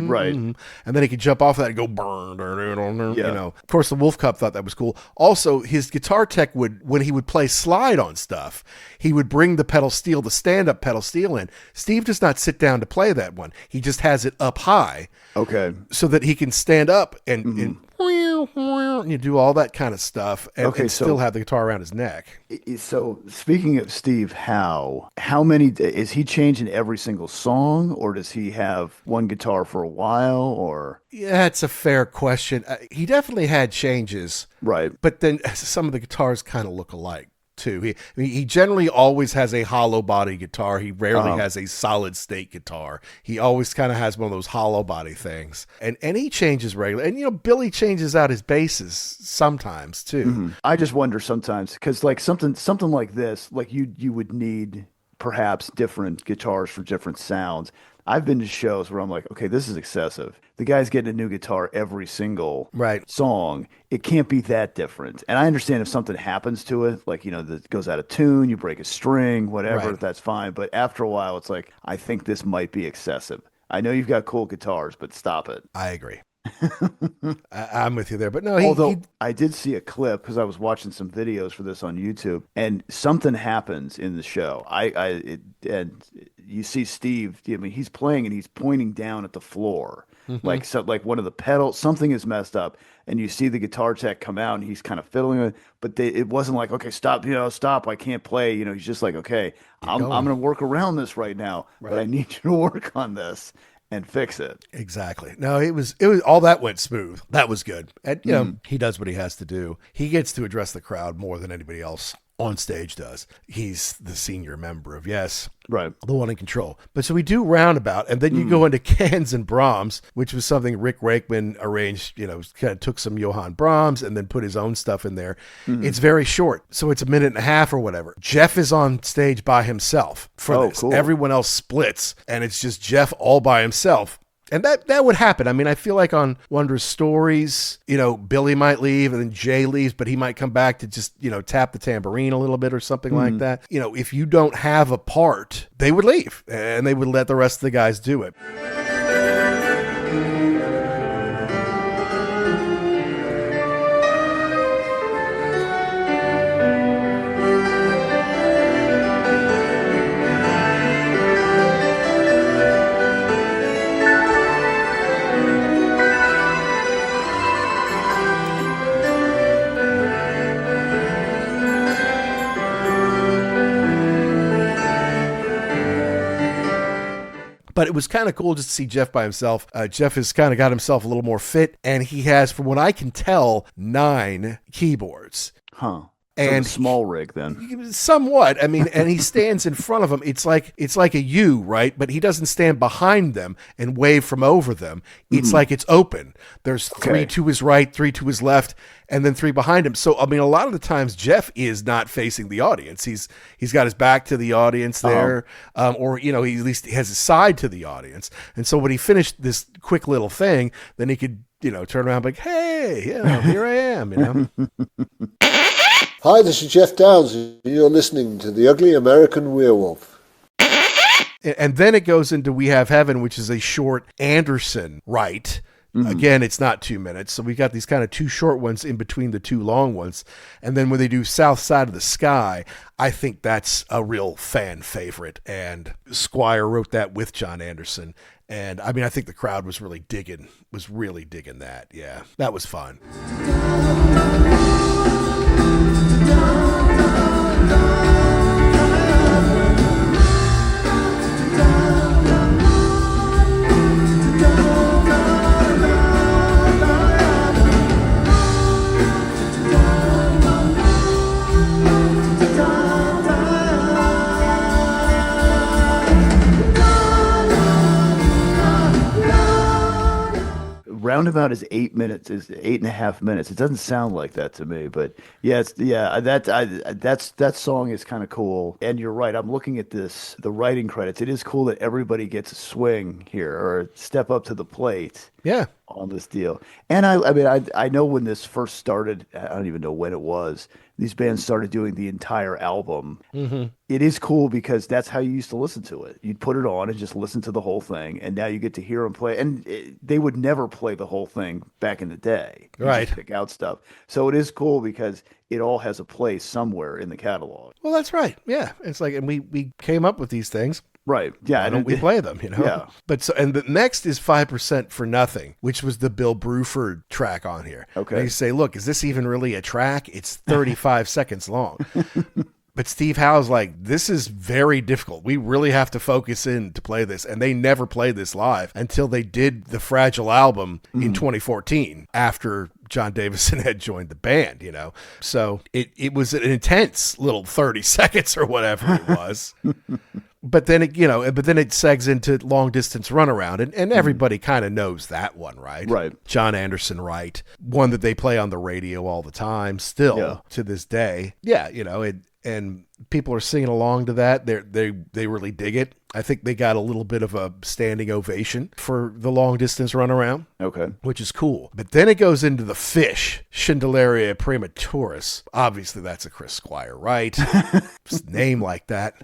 Right.
and then he can jump off of that and go burn.
Yeah.
Of course, the Wolfcub thought that was cool. Also, his guitar tech when he would play slide on stuff, he would bring the stand-up pedal steel in. Steve does not sit down to play that one. He just has it up high.
Okay.
So that he can stand up and you do all that kind of stuff and still have the guitar around his neck.
So speaking of Steve Howe, how many is he changing every single song, or does he have one guitar for a while, or?
Yeah, that's a fair question. He definitely had changes,
Right.
but then some of the guitars kind of look alike too. He generally always has a hollow body guitar. He rarely has a solid state guitar. He always kind of has one of those hollow body things. And he changes regularly. And Billy changes out his basses sometimes too.
Mm-hmm. I just wonder sometimes, because like something like this, like you would need perhaps different guitars for different sounds. I've been to shows where I'm like, okay, this is excessive. The guy's getting a new guitar every single song. It can't be that different. And I understand if something happens to it, like, that goes out of tune, you break a string, whatever, that's fine. But after a while, it's like, I think this might be excessive. I know you've got cool guitars, but stop it.
I agree. I'm with you there, but no.
I did see a clip because I was watching some videos for this on YouTube, and something happens in the show. And you see Steve. I mean, he's playing and he's pointing down at the floor, like one of the pedals. Something is messed up, and you see the guitar tech come out and he's kind of fiddling with it. But it wasn't like, okay, stop, stop. I can't play. He's just like, okay, I'm going to work around this right now, but I need you to work on this and fix it.
Exactly. No, it was all that went smooth. That was good. And he does what he has to do. He gets to address the crowd more than anybody else on stage does. He's the senior member of Yes.
Right.
The one in control. But so we do Roundabout, and then you go into Cans and Brahms, which was something Rick Wakeman arranged, kind of took some Johann Brahms and then put his own stuff in there. It's very short. So it's a minute and a half or whatever. Jeff is on stage by himself for this.
Cool.
Everyone else splits, and it's just Jeff all by himself. And that would happen. I mean, I feel like on Wondrous Stories, Billy might leave and then Jay leaves, but he might come back to just, tap the tambourine a little bit or something like that. If you don't have a part, they would leave and they would let the rest of the guys do it. But it was kind of cool just to see Jeff by himself. Jeff has kind of got himself a little more fit, and he has, from what I can tell, 9 keyboards.
Huh.
And
a small rig then.
Somewhat. I mean, and he stands in front of them. It's like a U, right? But he doesn't stand behind them and wave from over them. It's like it's open. There's 3 to his right, 3 to his left, and then 3 behind him. So I mean, a lot of the times Jeff is not facing the audience. He's got his back to the audience there, or he at least has his side to the audience. And so when he finished this quick little thing, then he could turn around and be like, hey, here I am.
Hi, this is Jeff Downs, and you're listening to The Ugly American Werewolf.
And then it goes into We Have Heaven, which is a short Anderson write Again, it's not 2 minutes. So we got these kind of two short ones in between the two long ones. And then when they do South Side of the Sky, I think that's a real fan favorite. And Squire wrote that with John Anderson. And I mean, I think the crowd was really digging that. Yeah, that was fun.
Roundabout is 8 minutes, is 8.5 minutes. It doesn't sound like that to me, but that song is kind of cool. And you're right. I'm looking at the writing credits. It is cool that everybody gets a swing here or step up to the plate.
Yeah.
On this deal. And I know when this first started, I don't even know when it was, these bands started doing the entire album.
Mm-hmm.
It is cool because that's how you used to listen to it. You'd put it on and just listen to the whole thing. And now you get to hear them play. And they would never play the whole thing back in the day. You
right.
just pick out stuff. So it is cool because it all has a place somewhere in the catalog.
Well, that's right. Yeah. It's like, and we came up with these things.
Right. Yeah.
Why don't we play them,
Yeah.
But so, and the next is 5% for Nothing, which was the Bill Bruford track on here.
Okay.
And you say, look, is this even really a track? It's 35 seconds long. But Steve Howe's like, this is very difficult. We really have to focus in to play this. And they never played this live until they did the Fragile album in 2014 after Jon Davison had joined the band, So it was an intense little 30 seconds or whatever it was. But then it segs into Long Distance Runaround, and everybody kind of knows that one, right?
Right.
John Anderson, right? One that they play on the radio all the time, still to this day. Yeah, and people are singing along to that. They really dig it. I think they got a little bit of a standing ovation for the Long Distance Runaround.
Okay.
Which is cool. But then it goes into the Fish, Chandeliera Prematuris. Obviously, that's a Chris Squire, right? Name like that.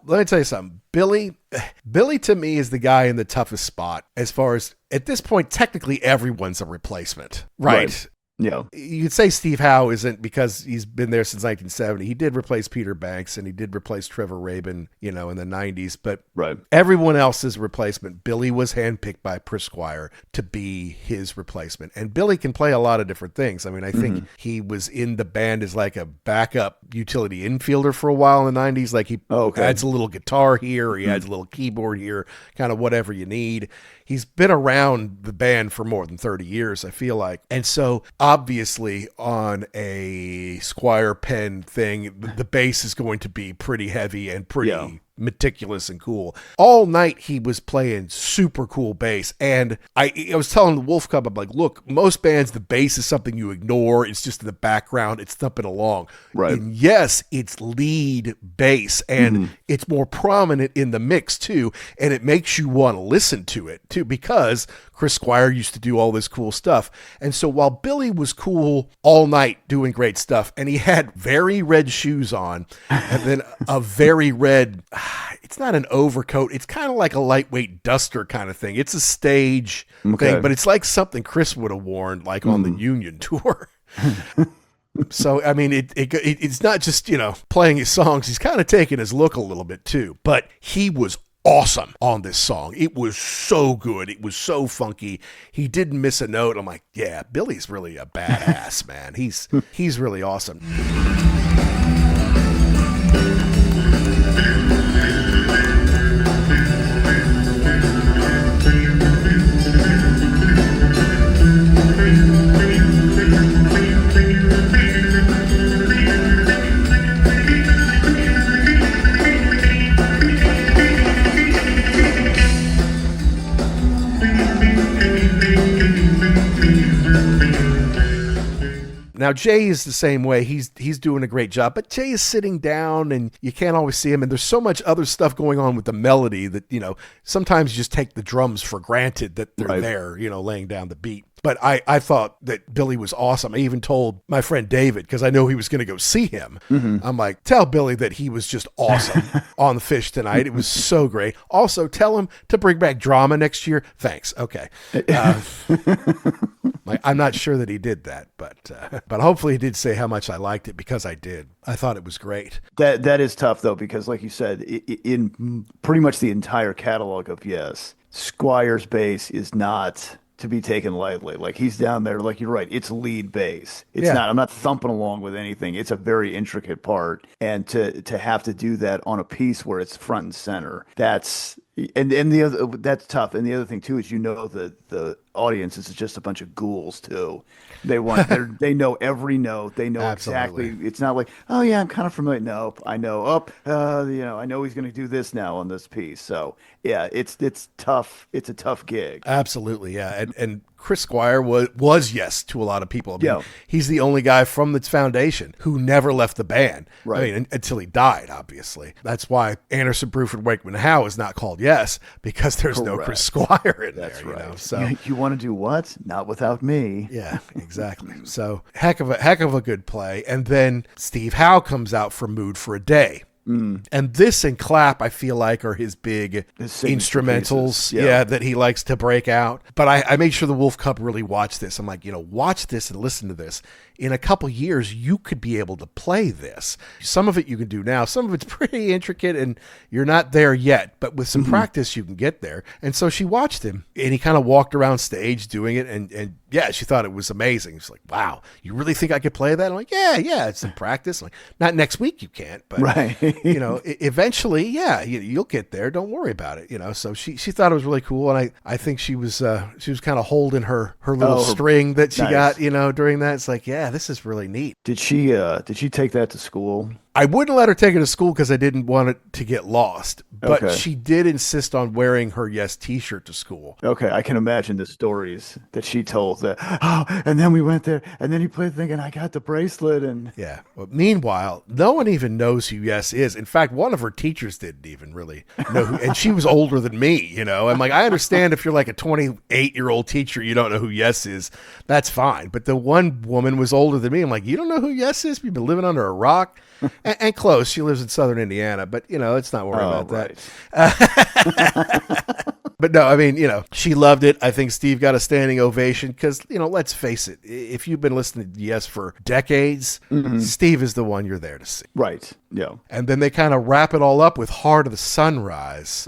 Let me tell you something. Billy to me is the guy in the toughest spot as far as, at this point, technically everyone's a replacement, right?
Yeah.
You could say Steve Howe isn't because he's been there since 1970. He did replace Peter Banks and he did replace Trevor Rabin, in the 90s. But everyone else's replacement, Billy was handpicked by Chris Squire to be his replacement. And Billy can play a lot of different things. I mean, I think he was in the band as like a backup utility infielder for a while in the 90s. Like he adds a little guitar here, or he adds a little keyboard here, kind of whatever you need. He's been around the band for more than 30 years, I feel like. And so obviously on a Squire Penn thing, the bass is going to be pretty heavy and pretty meticulous and cool. All night he was playing super cool bass. And I was telling the Wolfcub, I'm like, look, most bands, the bass is something you ignore. It's just in the background. It's thumping along.
Right.
And yes, it's lead bass and it's more prominent in the mix too. And it makes you want to listen to it too, because Chris Squire used to do all this cool stuff. And so while Billy was cool all night doing great stuff, and he had very red shoes on and then a very red, it's not an overcoat. It's kind of like a lightweight duster kind of thing. It's a stage thing, but it's like something Chris would have worn like on the Union tour. So, I mean, it's not just, playing his songs. He's kind of taking his look a little bit too, but he was awesome on this song. It was so good. It was so funky. He didn't miss a note. I'm like, yeah, Billy's really a badass, man. He's really awesome. Now, Jay is the same way. He's doing a great job, but Jay is sitting down and you can't always see him. And there's so much other stuff going on with the melody that, sometimes you just take the drums for granted that they're there, laying down the beat. But I thought that Billy was awesome. I even told my friend David, because I know he was going to go see him. I'm like, tell Billy that he was just awesome on the Fish tonight. It was so great. Also, tell him to bring back drama next year. Thanks. Okay. I'm not sure that he did that, but hopefully he did say how much I liked it, because I did. I thought it was great.
That is tough though, because like you said, in pretty much the entire catalog of Yes, Squire's bass is not to be taken lightly. Like, he's down there, like, you're right, it's lead bass. It's not, I'm not thumping along with anything. It's a very intricate part. And to have to do that on a piece where it's front and center, that's tough. And the other thing too is, the audience is just a bunch of ghouls too. They they know every note. They know exactly. It's not like, oh yeah, I'm kind of familiar. Nope, I know. I know he's going to do this now on this piece. So yeah, it's tough. It's a tough gig.
Absolutely, yeah. And Chris Squire was Yes to a lot of people. I mean, he's the only guy from the foundation who never left the band. Right. I mean, until he died, obviously. That's why Anderson, Bruford, Wakeman, Howe is not called Yes, because there's no Chris Squire in there. Right. You know? So
you want to do what? Not without me.
Yeah, exactly. So heck of a good play. And then Steve Howe comes out for Mood for a Day. And this and Clap, I feel like, are his big instrumentals, that he likes to break out. But I made sure the Wolfcub really watched this. I'm like, watch this and listen to this. In a couple years, you could be able to play this. Some of it you can do now. Some of it's pretty intricate, and you're not there yet. But with some practice, you can get there. And so she watched him, and he kind of walked around stage doing it, and yeah, she thought it was amazing. She's like, wow, you really think I could play that? I'm like, yeah, it's some practice. I'm like, not next week you can't, but eventually, you'll get there. Don't worry about it. So she thought it was really cool, and I think she was kind of holding her little string that she got, during that. It's like, yeah, this is really neat.
Did she take that to school?
I wouldn't let her take it to school because I didn't want it to get lost. But she did insist on wearing her Yes t-shirt to school.
Okay, I can imagine the stories that she told. And then we went there, and then he played the thing, and I got the bracelet. And
yeah. Well, meanwhile, no one even knows who Yes is. In fact, one of her teachers didn't even really know who, and she was older than me. I'm like, I understand if you're like a 28-year-old teacher, you don't know who Yes is. That's fine. But the one woman was older than me. I'm like, you don't know who Yes is? You've been living under a rock. And close. She lives in southern Indiana, but let's not worry about that. But no, I mean, she loved it. I think Steve got a standing ovation because, let's face it, if you've been listening to Yes for decades, Steve is the one you're there to see.
Right. Yeah.
And then they kind of wrap it all up with Heart of the Sunrise.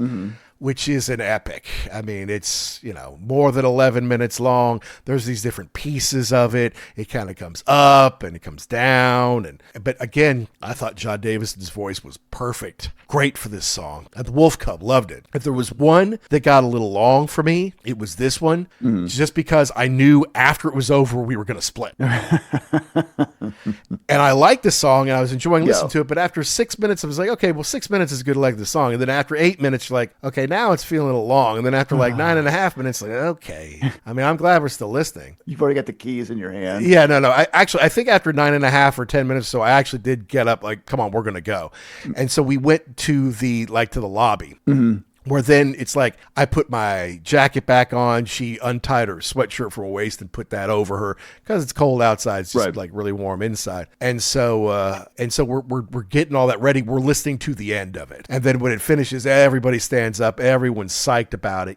Which is an epic. I mean, it's, more than 11 minutes long. There's these different pieces of it. It kind of comes up and it comes down. But again, I thought Jon Davison's voice was perfect. Great for this song. And the Wolfcub loved it. If there was one that got a little long for me, it was this one. Just because I knew after it was over, we were going to split. And I liked the song and I was enjoying listening to it. But after 6 minutes, I was like, okay, well, 6 minutes is a good length of the ssong. And then after 8 minutes, you're like, okay, now it's feeling a little long. And then after like 9.5 minutes, like, okay. I mean, I'm glad we're still listening.
You've already got the keys in your hand.
Yeah, no. I think after 9.5 or 10 minutes or so, I actually did get up like, come on, we're going to go. And so we went to the lobby. Where then it's like I put my jacket back on. She untied her sweatshirt from her waist and put that over her because it's cold outside. It's just like really warm inside. And so we're getting all that ready. We're listening to the end of it. And then when it finishes, everybody stands up. Everyone's psyched about it,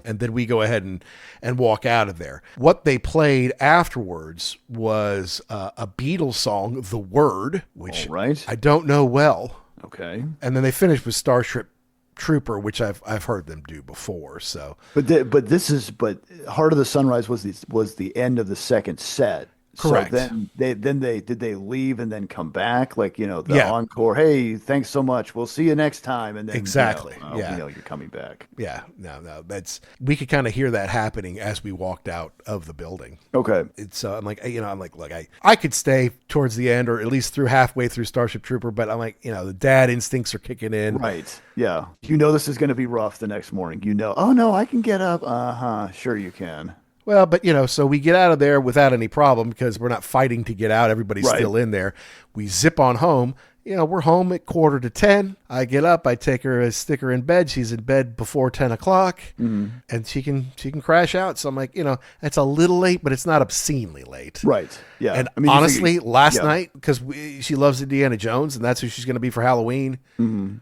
And then we go ahead and walk out of there. What they played afterwards was a Beatles song, The Word, which I don't know well.
Okay.
And then they finished with Starship Trooper, which I've heard them do before. So,
but Heart of the Sunrise was the end of the second set.
Correct.
So then they did they leave and then come back? Like, the
Yeah.
encore, hey, thanks so much. We'll see you next time. And then
Exactly. Yeah.
you're coming back.
Yeah, no, we could kind of hear that happening as we walked out of the building.
Okay.
It's I'm like, look, I could stay towards the end or at least through halfway through Starship Trooper, but I'm like, the dad instincts are kicking in.
Right. Yeah. This is going to be rough the next morning. Oh no, I can get up. Sure you can.
Well, but so we get out of there without any problem because we're not fighting to get out. Everybody's
Right.
still in there. We zip on home. We're home at 9:45. I get up. I take her, stick her in bed. She's in bed before 10 o'clock, and she can crash out. So I'm like, that's a little late, but it's not obscenely late.
Right. Yeah.
And
you
honestly,
figure-
last
yeah.
night, because she loves Indiana Jones, and that's who she's going to be for Halloween,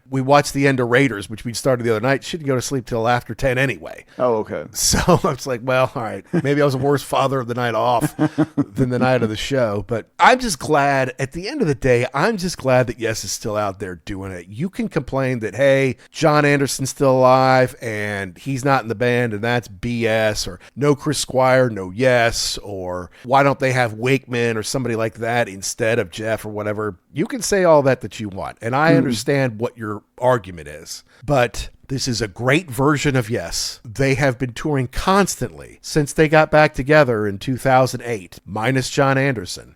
we watched the end of Raiders, which we started the other night. She didn't go to sleep till after 10 anyway.
Oh, okay.
So I was like, well, all right, maybe I was a worse father of the night off than the night of the show. But I'm just glad, at the end of the day, I'm just glad that Yes is still out there doing it. You can complain that, hey, John Anderson's still alive and he's not in the band and that's BS, or no Chris Squire, no Yes, or why don't they have Wakeman or somebody like that instead of Jeff or whatever. You can say all that you want. And I understand what your argument is, but this is a great version of Yes. They have been touring constantly since they got back together in 2008, minus John Anderson.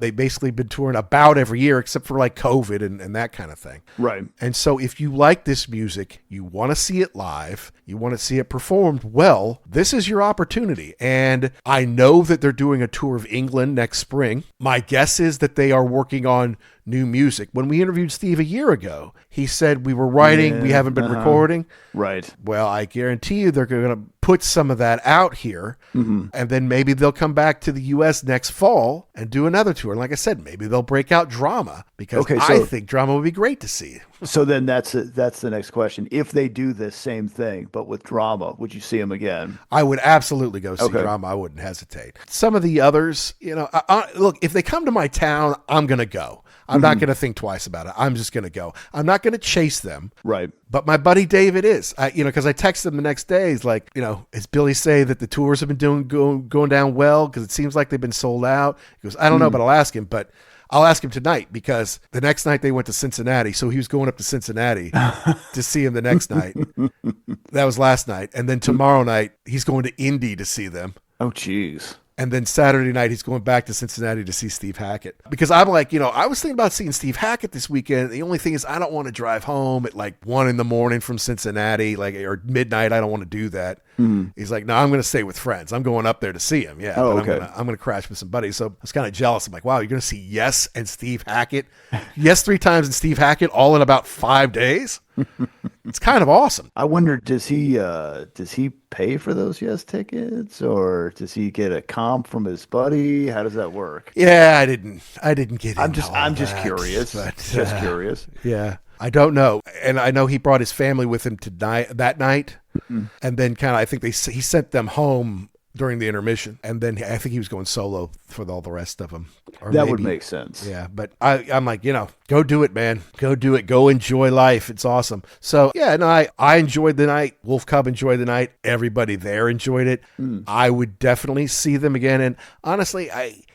They've basically been touring about every year except for like COVID and that kind of thing.
Right.
And so if you like this music, you want to see it live, you want to see it performed well, this is your opportunity. And I know that they're doing a tour of England next spring. My guess is that they are working on new music. When we interviewed Steve a year ago, he said we were writing, we haven't been recording.
Right.
Well, I guarantee you they're going to put some of that out here, and then maybe they'll come back to the U.S. next fall and do another tour. And like I said, maybe they'll break out Drama, because I think Drama would be great to see.
So then that's the next question. If they do this same thing, but with Drama, would you see them again?
I would absolutely go see Drama. I wouldn't hesitate. Some of the others, look, if they come to my town, I'm going to go. I'm not going to think twice about it. I'm just going to go. I'm not going to chase them.
Right.
But my buddy David is, because I texted him the next day. He's like, is Billy say that the tours have been going down well? Because it seems like they've been sold out. He goes, I don't know, but I'll ask him. But I'll ask him tonight, because the next night they went to Cincinnati. So he was going up to Cincinnati to see him the next night. That was last night. And then tomorrow night, he's going to Indy to see them.
Oh, geez.
And then Saturday night, he's going back to Cincinnati to see Steve Hackett. Because I'm like, I was thinking about seeing Steve Hackett this weekend. The only thing is I don't want to drive home at like 1 a.m. from Cincinnati, or midnight. I don't want to do that. He's like, no, I'm going to stay with friends. I'm going up there to see him. Yeah.
Oh,
but
okay.
I'm going to crash with some buddies. So I was kind of jealous. I'm like, wow, you're going to see Yes and Steve Hackett? Yes 3 times and Steve Hackett all in about 5 days? It's kind of awesome.
I wonder, does he pay for those Yes tickets, or does he get a comp from his buddy? How does that work?
Yeah, I didn't get
I'm
into
just
all
just
that,
curious.
but,
Just curious.
Yeah, I don't know. And I know he brought his family with him that night. And then I think he sent them home during the intermission. And then I think he was going solo for all the rest of them. Or
That would make sense.
Yeah, but I'm like, go do it, man. Go do it. Go enjoy life. It's awesome. So, yeah, no, I enjoyed the night. Wolfcub enjoyed the night. Everybody there enjoyed it. I would definitely see them again. And honestly,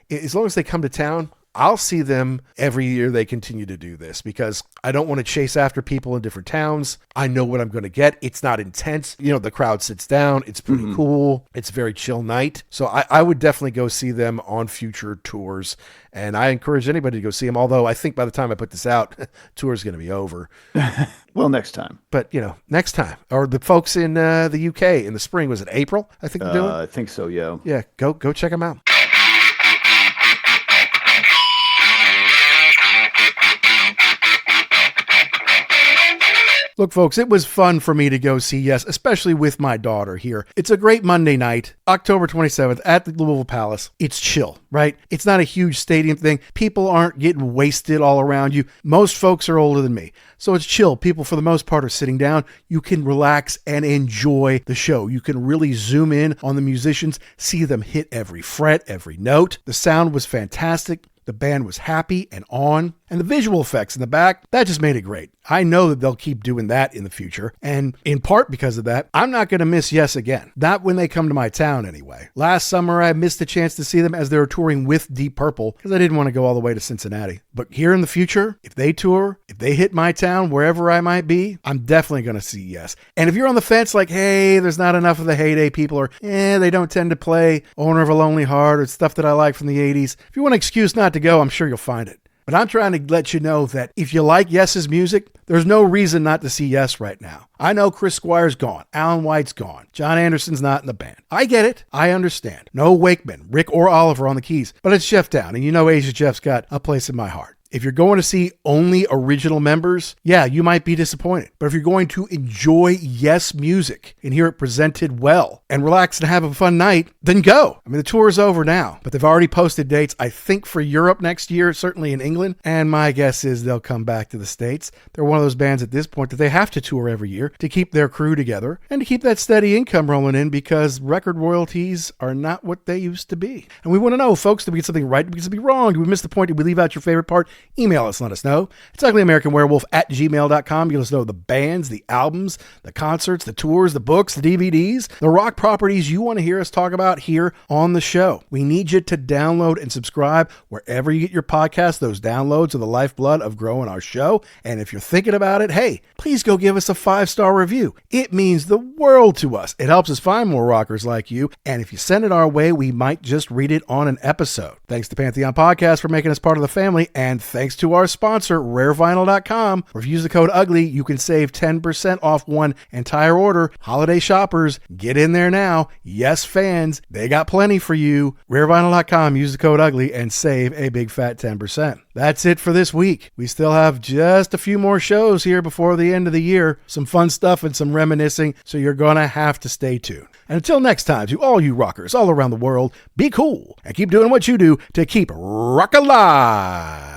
as long as they come to town, I'll see them every year they continue to do this, because I don't want to chase after people in different towns. I know what I'm going to get. It's not intense. The crowd sits down. It's pretty cool. It's a very chill night. So I would definitely go see them on future tours. And I encourage anybody to go see them. Although I think by the time I put this out, tour is going to be over.
Well, next time.
But, next time. Or the folks in the UK in the spring, was it April? I think they're doing?
I think so, yeah.
Yeah, go check them out. Look, folks, it was fun for me to go see Yes, especially with my daughter here. It's a great Monday night, October 27th at the Louisville Palace. It's chill, right? It's not a huge stadium thing. People aren't getting wasted all around you. Most folks are older than me, so it's chill. People, for the most part, are sitting down. You can relax and enjoy the show. You can really zoom in on the musicians, see them hit every fret, every note. The sound was fantastic. The band was happy and on. And the visual effects in the back, that just made it great. I know that they'll keep doing that in the future. And in part because of that, I'm not going to miss Yes again. Not when they come to my town anyway. Last summer, I missed the chance to see them as they were touring with Deep Purple because I didn't want to go all the way to Cincinnati. But here in the future, if they tour, if they hit my town, wherever I might be, I'm definitely going to see Yes. And if you're on the fence like, hey, there's not enough of the heyday people, or they don't tend to play Owner of a Lonely Heart or stuff that I like from the 80s, if you want an excuse not to go, I'm sure you'll find it. But I'm trying to let you know that if you like Yes's music, there's no reason not to see Yes right now. I know Chris Squire's gone. Alan White's gone. John Anderson's not in the band. I get it. I understand. No Wakeman, Rick, or Oliver on the keys. But it's Jeff Down, and you know Asia Jeff's got a place in my heart. If you're going to see only original members, yeah, you might be disappointed. But if you're going to enjoy Yes music and hear it presented well and relax and have a fun night, then go. I mean, the tour is over now, but they've already posted dates, I think, for Europe next year, certainly in England. And my guess is they'll come back to the States. They're one of those bands at this point that they have to tour every year to keep their crew together and to keep that steady income rolling in because record royalties are not what they used to be. And we want to know, folks, did we get something right? Did we get something wrong? Did we miss the point? Did we leave out your favorite part? Email us, let us know. It's uglyamericanwerewolf@gmail.com. You let us know the bands, the albums, the concerts, the tours, the books, the DVDs, the rock properties you want to hear us talk about here on the show. We need you to download and subscribe wherever you get your podcasts. Those downloads are the lifeblood of growing our show. And if you're thinking about it, hey, please go give us a 5-star review. It means the world to us. It helps us find more rockers like you. And if you send it our way, we might just read it on an episode. Thanks to Pantheon Podcast for making us part of the family. And thanks to our sponsor, rarevinyl.com. Or if you use the code UGLY, you can save 10% off one entire order. Holiday shoppers, get in there now. Yes, fans, they got plenty for you. Rarevinyl.com, use the code UGLY and save a big fat 10%. That's it for this week. We still have just a few more shows here before the end of the year. Some fun stuff and some reminiscing, so you're going to have to stay tuned. And until next time, to all you rockers all around the world, be cool and keep doing what you do to keep rock alive.